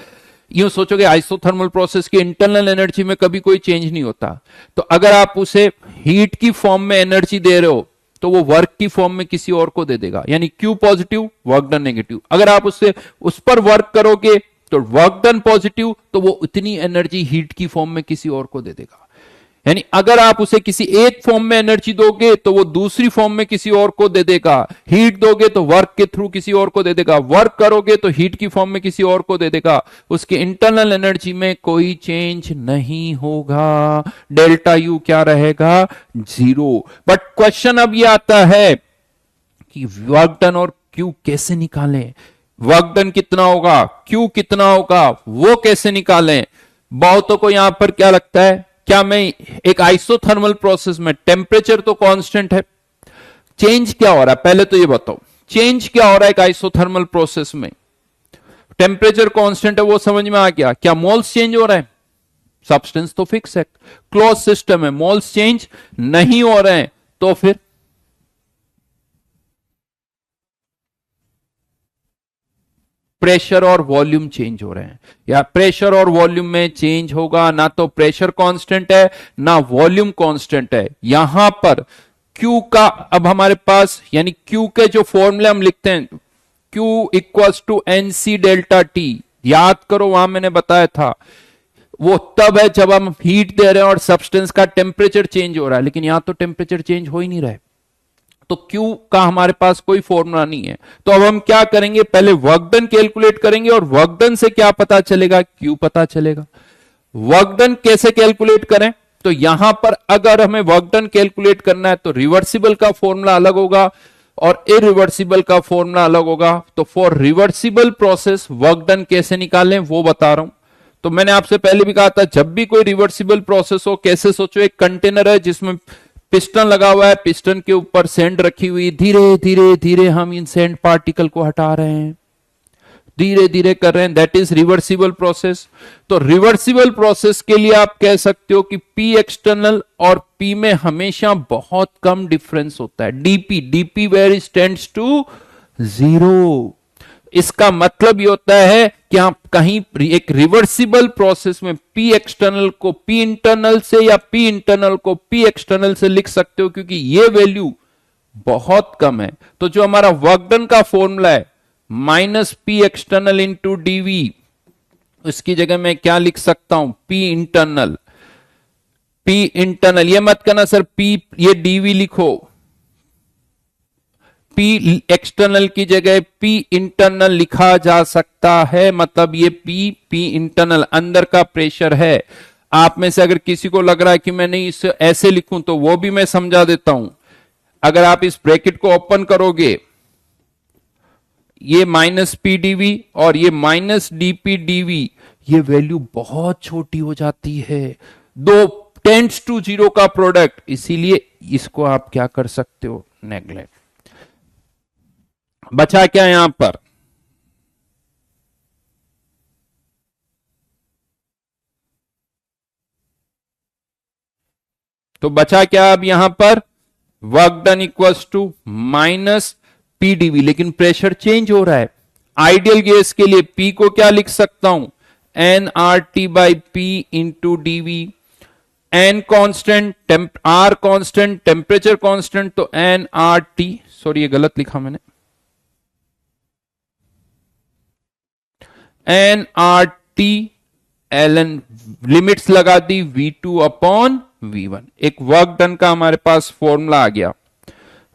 यूं सोचोगे आइसोथर्मल प्रोसेस की इंटरनल एनर्जी में कभी कोई चेंज नहीं होता, तो अगर आप उसे हीट की फॉर्म में एनर्जी दे रहे हो तो वो वर्क की फॉर्म में किसी और को दे देगा, यानी Q positive work done negative. अगर आप उससे उस पर वर्क करोगे तो वर्क डन पॉजिटिव, तो वो उतनी एनर्जी हीट की फॉर्म में किसी और को दे देगा। यानी अगर आप उसे किसी एक फॉर्म में एनर्जी दोगे तो वो दूसरी फॉर्म में किसी और को दे देगा, हीट दोगे तो वर्क के थ्रू किसी और को दे देगा, वर्क करोगे तो हीट की फॉर्म में किसी और को दे देगा। उसकी इंटरनल एनर्जी में कोई चेंज नहीं होगा, डेल्टा यू क्या रहेगा, जीरो। बट क्वेश्चन अब ये आता है कि वर्क डन और क्यू कैसे निकालें, वर्क डन कितना होगा, क्यू कितना होगा, वो कैसे निकालें। बहुतों को यहां पर क्या लगता है, क्या मैं एक आइसोथर्मल प्रोसेस में टेम्परेचर तो कांस्टेंट है, चेंज क्या हो रहा है, पहले तो ये बताओ चेंज क्या हो रहा है एक आइसोथर्मल प्रोसेस में। टेम्परेचर कांस्टेंट है वो समझ में आ गया, क्या मोल्स चेंज हो रहे हैं, सब्सटेंस तो फिक्स है, क्लोज सिस्टम है, मोल्स चेंज नहीं हो रहे हैं, तो फिर प्रेशर और वॉल्यूम चेंज हो रहे हैं, या प्रेशर और वॉल्यूम में चेंज होगा, ना तो प्रेशर कांस्टेंट है ना वॉल्यूम कांस्टेंट है। यहां पर Q का अब हमारे पास, यानी Q के जो फॉर्मूले हम लिखते हैं, Q equals to NC delta T, याद करो वहां मैंने बताया था, वो तब है जब हम हीट दे रहे हैं और सब्सटेंस का टेम्परेचर चेंज हो रहा है, लेकिन यहां तो टेम्परेचर चेंज हो ही नहीं रहा है, तो Q का हमारे पास कोई फॉर्मूला नहीं है। तो अब हम क्या करेंगे, पहले वर्क डन कैलकुलेट करेंगे, और वर्क डन से क्या पता चलेगा, Q पता चलेगा। वर्क डन कैसे कैलकुलेट करें, तो यहां पर अगर हमें वर्क डन कैलकुलेट करना है तो रिवर्सिबल का फॉर्मूला अलग होगा और इरिवर्सिबल का फॉर्मूला अलग होगा। तो for reversible process work done कैसे निकालें वो बता रहा हूं। तो मैंने आपसे पहले भी कहा था, जब भी कोई रिवर्सिबल प्रोसेस हो, कैसे सोचो, एक कंटेनर है जिसमें पिस्टन लगा हुआ है, पिस्टन के ऊपर सैंड रखी हुई, धीरे धीरे धीरे हम इन सैंड पार्टिकल को हटा रहे हैं, धीरे धीरे कर रहे हैं, दैट इज रिवर्सिबल प्रोसेस। तो रिवर्सिबल प्रोसेस के लिए आप कह सकते हो कि P एक्सटर्नल और P में हमेशा बहुत कम डिफरेंस होता है, DP where tends to zero. इसका मतलब ये होता है कि आप कहीं एक रिवर्सिबल प्रोसेस में P एक्सटर्नल को P इंटरनल से या P इंटरनल को P एक्सटर्नल से लिख सकते हो, क्योंकि ये वैल्यू बहुत कम है। तो जो हमारा वर्क डन का फॉर्मूला है minus P external into dV, इसकी जगह मैं क्या लिख सकता हूं, P इंटरनल। P इंटरनल, ये मत करना सर P ये dV लिखो, P एक्सटर्नल की जगह P इंटरनल लिखा जा सकता है, मतलब ये P इंटरनल अंदर का प्रेशर है। आप में से अगर किसी को लग रहा है कि मैं नहीं इसे ऐसे लिखूं तो वो भी मैं समझा देता हूं। अगर आप इस ब्रैकेट को ओपन करोगे, ये माइनस P dV और ये माइनस dP dV, ये वैल्यू बहुत छोटी हो जाती है, दो टेंड्स टू जीरो का प्रोडक्ट, इसीलिए इसको आप क्या कर सकते हो, नेग्लेक्ट। बचा क्या यहां पर, तो बचा क्या अब यहां पर, work done equals to minus P dV, लेकिन प्रेशर चेंज हो रहा है। आइडियल गैस के लिए P को क्या लिख सकता हूं, nRT by P into dV, N constant, R constant, temperature constant, तो nRT, सॉरी ये गलत लिखा मैंने, nRT ln, लिमिट्स लगा दी V2 अपॉन V1। एक वर्क डन का हमारे पास फॉर्मूला आ गया,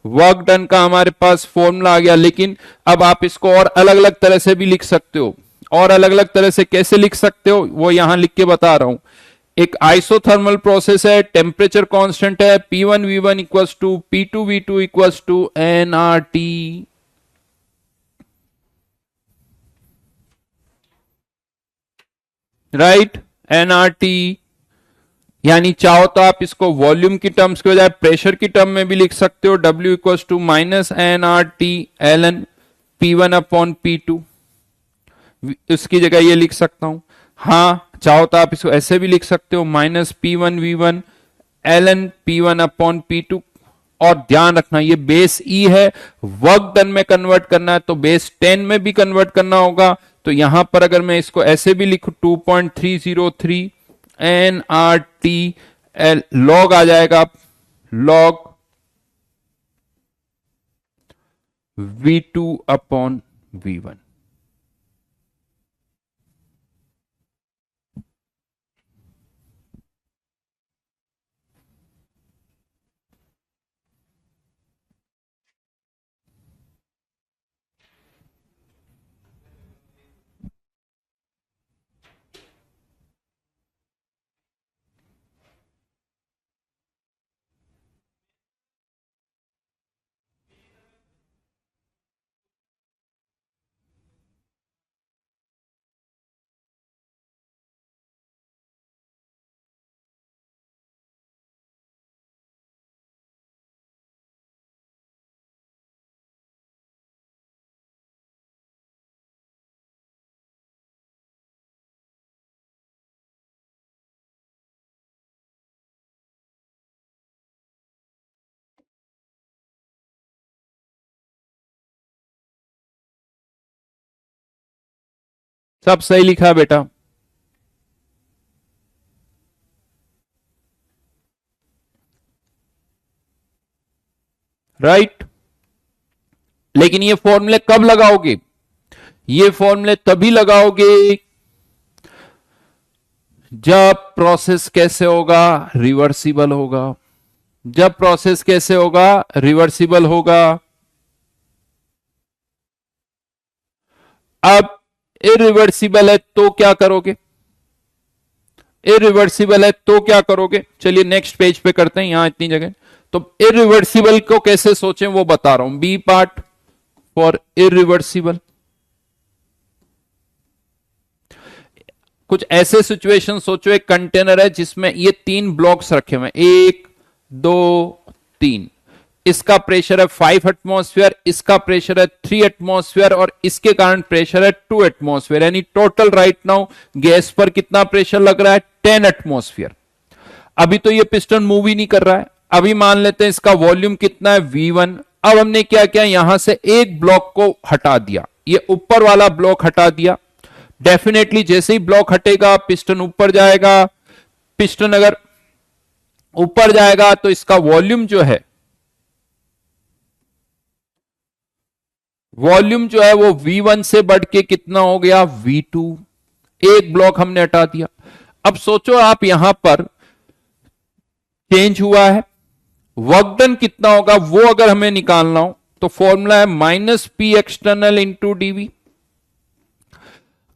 वर्क डन का हमारे पास फॉर्मूला आ गया। लेकिन अब आप इसको और अलग अलग तरह से भी लिख सकते हो, और अलग अलग तरह से कैसे लिख सकते हो वो यहां लिख के बता रहा हूं। एक आइसोथर्मल प्रोसेस है, टेम्परेचर कांस्टेंट है, P1 V1 equals to P2 V2 equals to nRT, right, nRT। यानी चाहो तो आप इसको वॉल्यूम की टर्म्स के बजाय प्रेशर की टर्म में भी लिख सकते हो, W equals to minus nRT ln P1 upon P2, इसकी जगह ये लिख सकता हूं। हाँ चाहो तो आप इसको ऐसे भी लिख सकते हो, minus P1 V1 ln P1 upon P2, और ध्यान रखना ये बेस E है, वर्क डन में कन्वर्ट करना है तो बेस 10 में भी कन्वर्ट करना होगा। तो यहां पर अगर मैं इसको ऐसे भी लिखूं 2.303 nRT लॉग आ जाएगा, लॉग V2 अपॉन V1। सब सही लिखा है बेटा। राइट। लेकिन ये फॉर्मूले कब लगाओगे? ये फॉर्मूले तभी लगाओगे जब प्रोसेस कैसे होगा, रिवर्सिबल होगा। जब प्रोसेस कैसे होगा, रिवर्सिबल होगा। अब इरिवर्सिबल है तो क्या करोगे? इरिवर्सिबल है तो क्या करोगे? चलिए नेक्स्ट पेज पे करते हैं, यहां इतनी जगह। तो इरिवर्सिबल को कैसे सोचें वो बता रहा हूं। B part for irreversible. कुछ ऐसे सिचुएशन सोचो, एक कंटेनर है जिसमें ये 3 ब्लॉक्स रखे हुए हैं, 1 2 3। इसका प्रेशर है 5 एटमॉस्फेयर, इसका प्रेशर है 3 एटमॉस्फेयर और इसके कारण प्रेशर है 2 एटमॉस्फेयर। यानी टोटल राइट नाउ गैस पर कितना प्रेशर लग रहा है? 10 एटमॉस्फेयर। अभी तो ये पिस्टन मूव ही नहीं कर रहा है। अभी मान लेते हैं इसका वॉल्यूम कितना है? V1। अब हमने क्या किया, यहां से एक ब्लॉक को हटा दिया, ये ऊपर वाला ब्लॉक हटा दिया। डेफिनेटली जैसे ही ब्लॉक हटेगा पिस्टन ऊपर जाएगा। पिस्टन अगर ऊपर जाएगा तो इसका वॉल्यूम जो है, वॉल्यूम जो है वो V1 से बढ़ के कितना हो गया? V2। एक ब्लॉक हमने हटा दिया। अब सोचो आप यहां पर चेंज हुआ है, वर्क डन कितना होगा वो अगर हमें निकालना हो तो फॉर्मूला है minus P external into DV.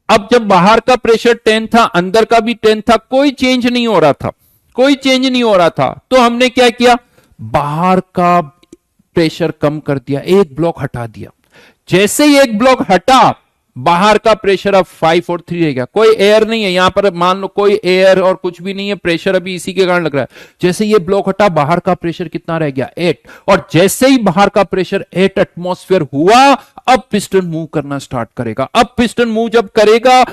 अब जब बाहर का प्रेशर 10 था, अंदर का भी 10 था, कोई चेंज नहीं हो रहा था, कोई चेंज नहीं हो रहा था। तो हमने क्या किया, बाहर का प्रेशर कम कर दिया, एक ब्लॉक हटा दिया। जैसे ही एक ब्लॉक हटा, बाहर का प्रेशर अब 5 और 3 रह गया। कोई एयर नहीं है यहां पर, मान लो कोई एयर और कुछ भी नहीं है, प्रेशर अभी इसी के कारण लग रहा है। जैसे ये ब्लॉक हटा, बाहर का प्रेशर कितना रह गया? 8। और जैसे ही बाहर का प्रेशर 8 एटमॉस्फेयर हुआ, अब पिस्टन मूव करना स्टार्ट करेगा। अब पिस्टन मूव जब करेगा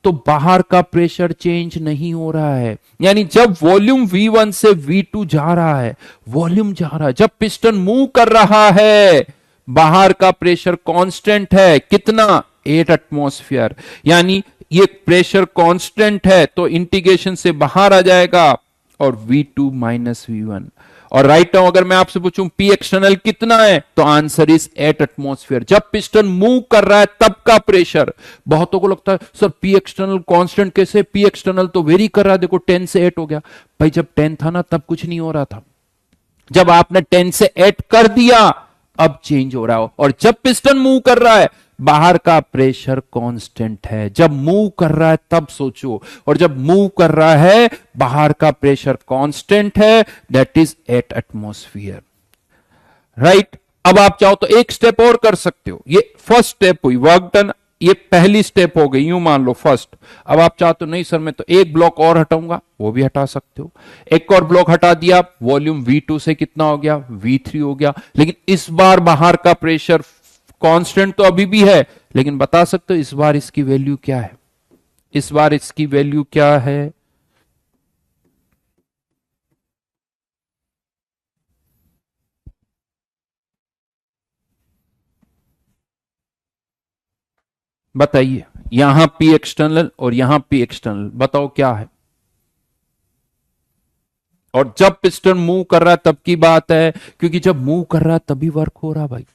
तो बाहर का प्रेशर चेंज नहीं हो रहा है। यानी जब वॉल्यूम V1 से V2 जा रहा है, वॉल्यूम जा रहा है, जब पिस्टन मूव कर रहा है, बाहर का प्रेशर कांस्टेंट है, कितना? 8 एटमॉस्फेयर। यानी ये प्रेशर कांस्टेंट है तो इंटीग्रेशन से बाहर आ जाएगा और V2 माइनस V1। और राइट नाउ अगर मैं आपसे पूछूं पी एक्सटर्नल कितना है, तो आंसर इज 8 एटमॉस्फेयर। जब पिस्टन मूव कर रहा है तब का प्रेशर। बहुतों को लगता है सर पी एक्सटर्नल कांस्टेंट कैसे? पी एक्सटर्नल तो वेरी कर रहा है, देखो 10 से 8 हो गया। भाई जब 10 था ना तब कुछ नहीं हो रहा था, जब आपने 10 से 8 कर दिया अब चेंज हो रहा हो। और जब पिस्टन मूव कर रहा है, बाहर का प्रेशर कांस्टेंट है। जब मूव कर रहा है तब सोचो, और जब मूव कर रहा है बाहर का प्रेशर कांस्टेंट है, दैट इज 8 एटमॉस्फेयर। राइट। अब आप चाहो तो एक स्टेप और कर सकते हो। ये फर्स्ट स्टेप हुई, वर्क डन, ये पहली स्टेप हो गई, यूं मान लो फर्स्ट। अब आप चाहते हो नहीं सर मैं तो एक ब्लॉक और हटाऊंगा, वो भी हटा सकते हो। एक और ब्लॉक हटा दिया, वॉल्यूम V2 से कितना हो गया? V3 हो गया। लेकिन इस बार बाहर का प्रेशर कांस्टेंट तो अभी भी है, लेकिन बता सकते हो इस बार इसकी वैल्यू क्या है? इस बार इसकी वैल्यू क्या है? बताइए। यहां पी एक्सटर्नल और यहां पी एक्सटर्नल, बताओ क्या है? और जब पिस्टन मूव कर रहा है तब की बात है, क्योंकि जब मूव कर रहा है तभी वर्क हो रहा भाई।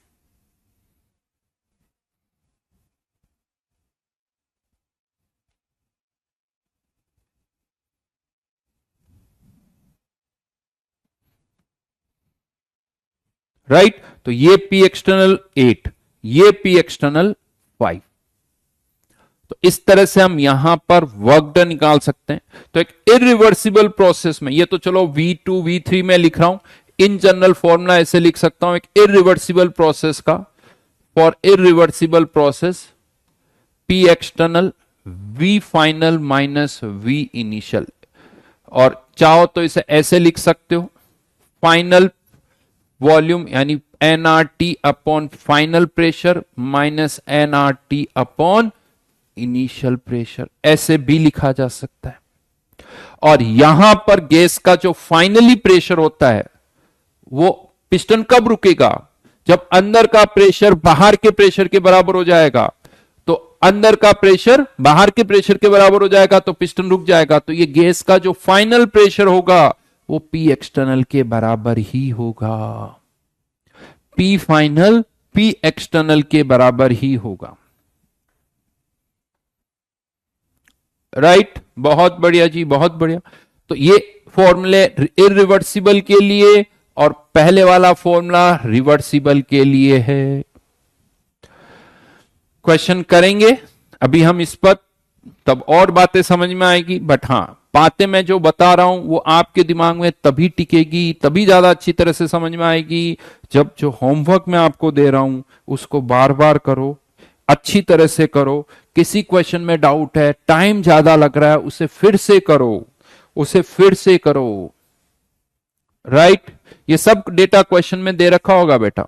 राइट। तो ये P एक्सटर्नल 8, ये P एक्सटर्नल 5। तो इस तरह से हम यहां पर वर्क डन निकाल सकते हैं। तो एक इरिवर्सिबल प्रोसेस में, ये तो चलो V2 V3 में लिख रहा हूं, इन जनरल फॉर्मूला ऐसे लिख सकता हूं एक इरिवर्सिबल प्रोसेस का, for irreversible process P external V final minus V initial. और चाहो तो इसे ऐसे लिख सकते हो, फाइनल वॉल्यूम यानी nRT upon final pressure minus nRT upon initial pressure, ऐसे भी लिखा जा सकता है। और यहां पर गैस का जो फाइनली प्रेशर होता है, वो पिस्टन कब रुकेगा? जब अंदर का प्रेशर बाहर के प्रेशर के बराबर हो जाएगा। तो अंदर का प्रेशर बाहर के प्रेशर के बराबर हो जाएगा तो पिस्टन रुक जाएगा। तो ये गैस का जो फाइनल प्रेशर होगा वो P एक्सटर्नल के बराबर ही होगा। P फाइनल P एक्सटर्नल के बराबर ही होगा। राइट, बहुत बढ़िया जी, बहुत बढ़िया। तो ये फॉर्मूले इरिवर्सिबल के लिए और पहले वाला फॉर्मूला रिवर्सिबल के लिए है। क्वेश्चन करेंगे अभी हम इस पर, तब और बातें समझ में आएगी। बट हाँ, बातें मैं जो बता रहा हूं वो आपके दिमाग में तभी टिकेगी, तभी ज्यादा अच्छी तरह से समझ में आएगी, जब जो होमवर्क मैं आपको दे रहा हूं उसको बार बार करो, अच्छी तरह से करो। किसी क्वेश्चन में डाउट है, टाइम ज्यादा लग रहा है, उसे फिर से करो, उसे फिर से करो। राइट, ये सब डेटा क्वेश्चन में दे रखा होगा बेटा।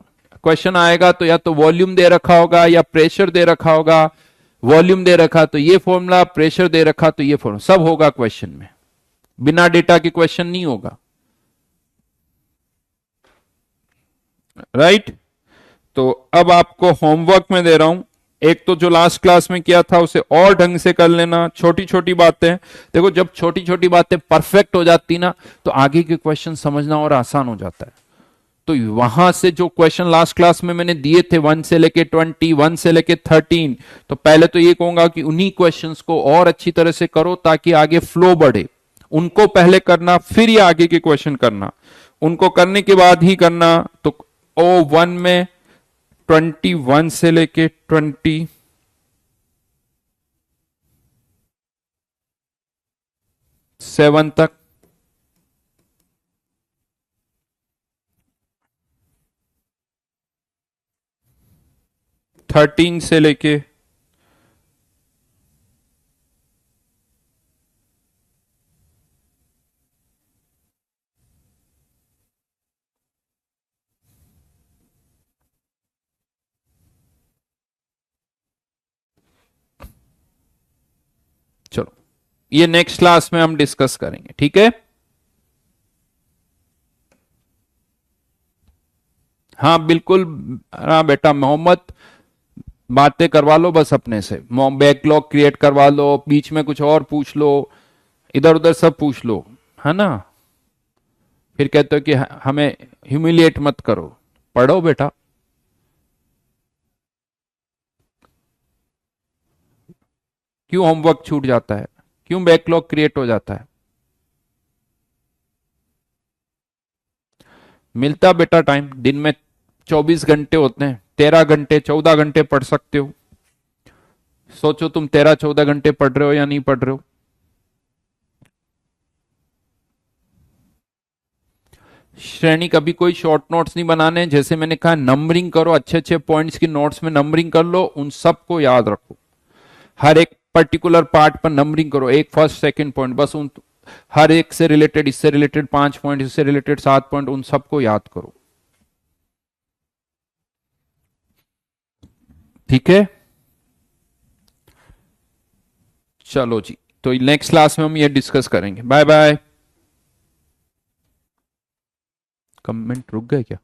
क्वेश्चन आएगा तो या तो वॉल्यूम दे रखा होगा या प्रेशर दे रखा होगा। वॉल्यूम दे रखा तो ये फॉर्मूला, प्रेशर दे रखा तो ये फॉर्मूला, सब होगा क्वेश्चन में। बिना डेटा के क्वेश्चन नहीं होगा। राइट, तो अब आपको होमवर्क में दे रहा हूं, एक तो जो लास्ट क्लास में किया था उसे और ढंग से कर लेना। छोटी छोटी बातें देखो, जब छोटी छोटी बातें परफेक्ट हो जाती ना तो आगे के क्वेश्चन समझना और आसान हो जाता है। तो वहां से जो क्वेश्चन लास्ट क्लास में मैंने दिए थे 1 से लेके 20, 1 से लेके 13, तो पहले तो ये कहूंगा कि उन्हीं क्वेश्चंस को और अच्छी तरह से करो ताकि आगे फ्लो बढ़े। उनको पहले करना, फिर ये आगे के क्वेश्चन करना, उनको करने के बाद ही करना। तो O1 में 21 से लेके 27 तक, थर्टीन से लेके चलो, ये नेक्स्ट क्लास में हम डिस्कस करेंगे, ठीक है। हाँ बिल्कुल। हाँ बेटा मोहम्मद, बातें करवा लो बस अपने से, बैकलॉग क्रिएट करवा लो, बीच में कुछ और पूछ लो, इधर उधर सब पूछ लो, है ना। फिर कहते हो कि हमें ह्यूमिलिएट मत करो, पढ़ो बेटा। क्यों होमवर्क छूट जाता है, क्यों बैकलॉग क्रिएट हो जाता है? मिलता बेटा टाइम, दिन में 24 घंटे होते हैं, 13 घंटे 14 घंटे पढ़ सकते हो। सोचो तुम 13-14 घंटे पढ़ रहे हो या नहीं पढ़ रहे हो। श्रेणी कभी कोई शॉर्ट नोट्स नहीं बनाने, जैसे मैंने कहा नंबरिंग करो, अच्छे अच्छे पॉइंट्स की नोट्स में नंबरिंग कर लो, उन सबको याद रखो। हर एक पर्टिकुलर पार्ट पर नंबरिंग करो, एक फर्स्ट सेकंड पॉइंट, बस उन हर एक से रिलेटेड, इससे रिलेटेड 5 पॉइंट, इससे रिलेटेड 7 पॉइंट, उन सबको याद करो, ठीक है। चलो जी, तो नेक्स्ट क्लास में हम ये डिस्कस करेंगे। Bye bye. कमेंट रुक गए क्या?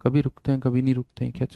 कभी रुकते हैं कभी नहीं रुकते हैं क्या?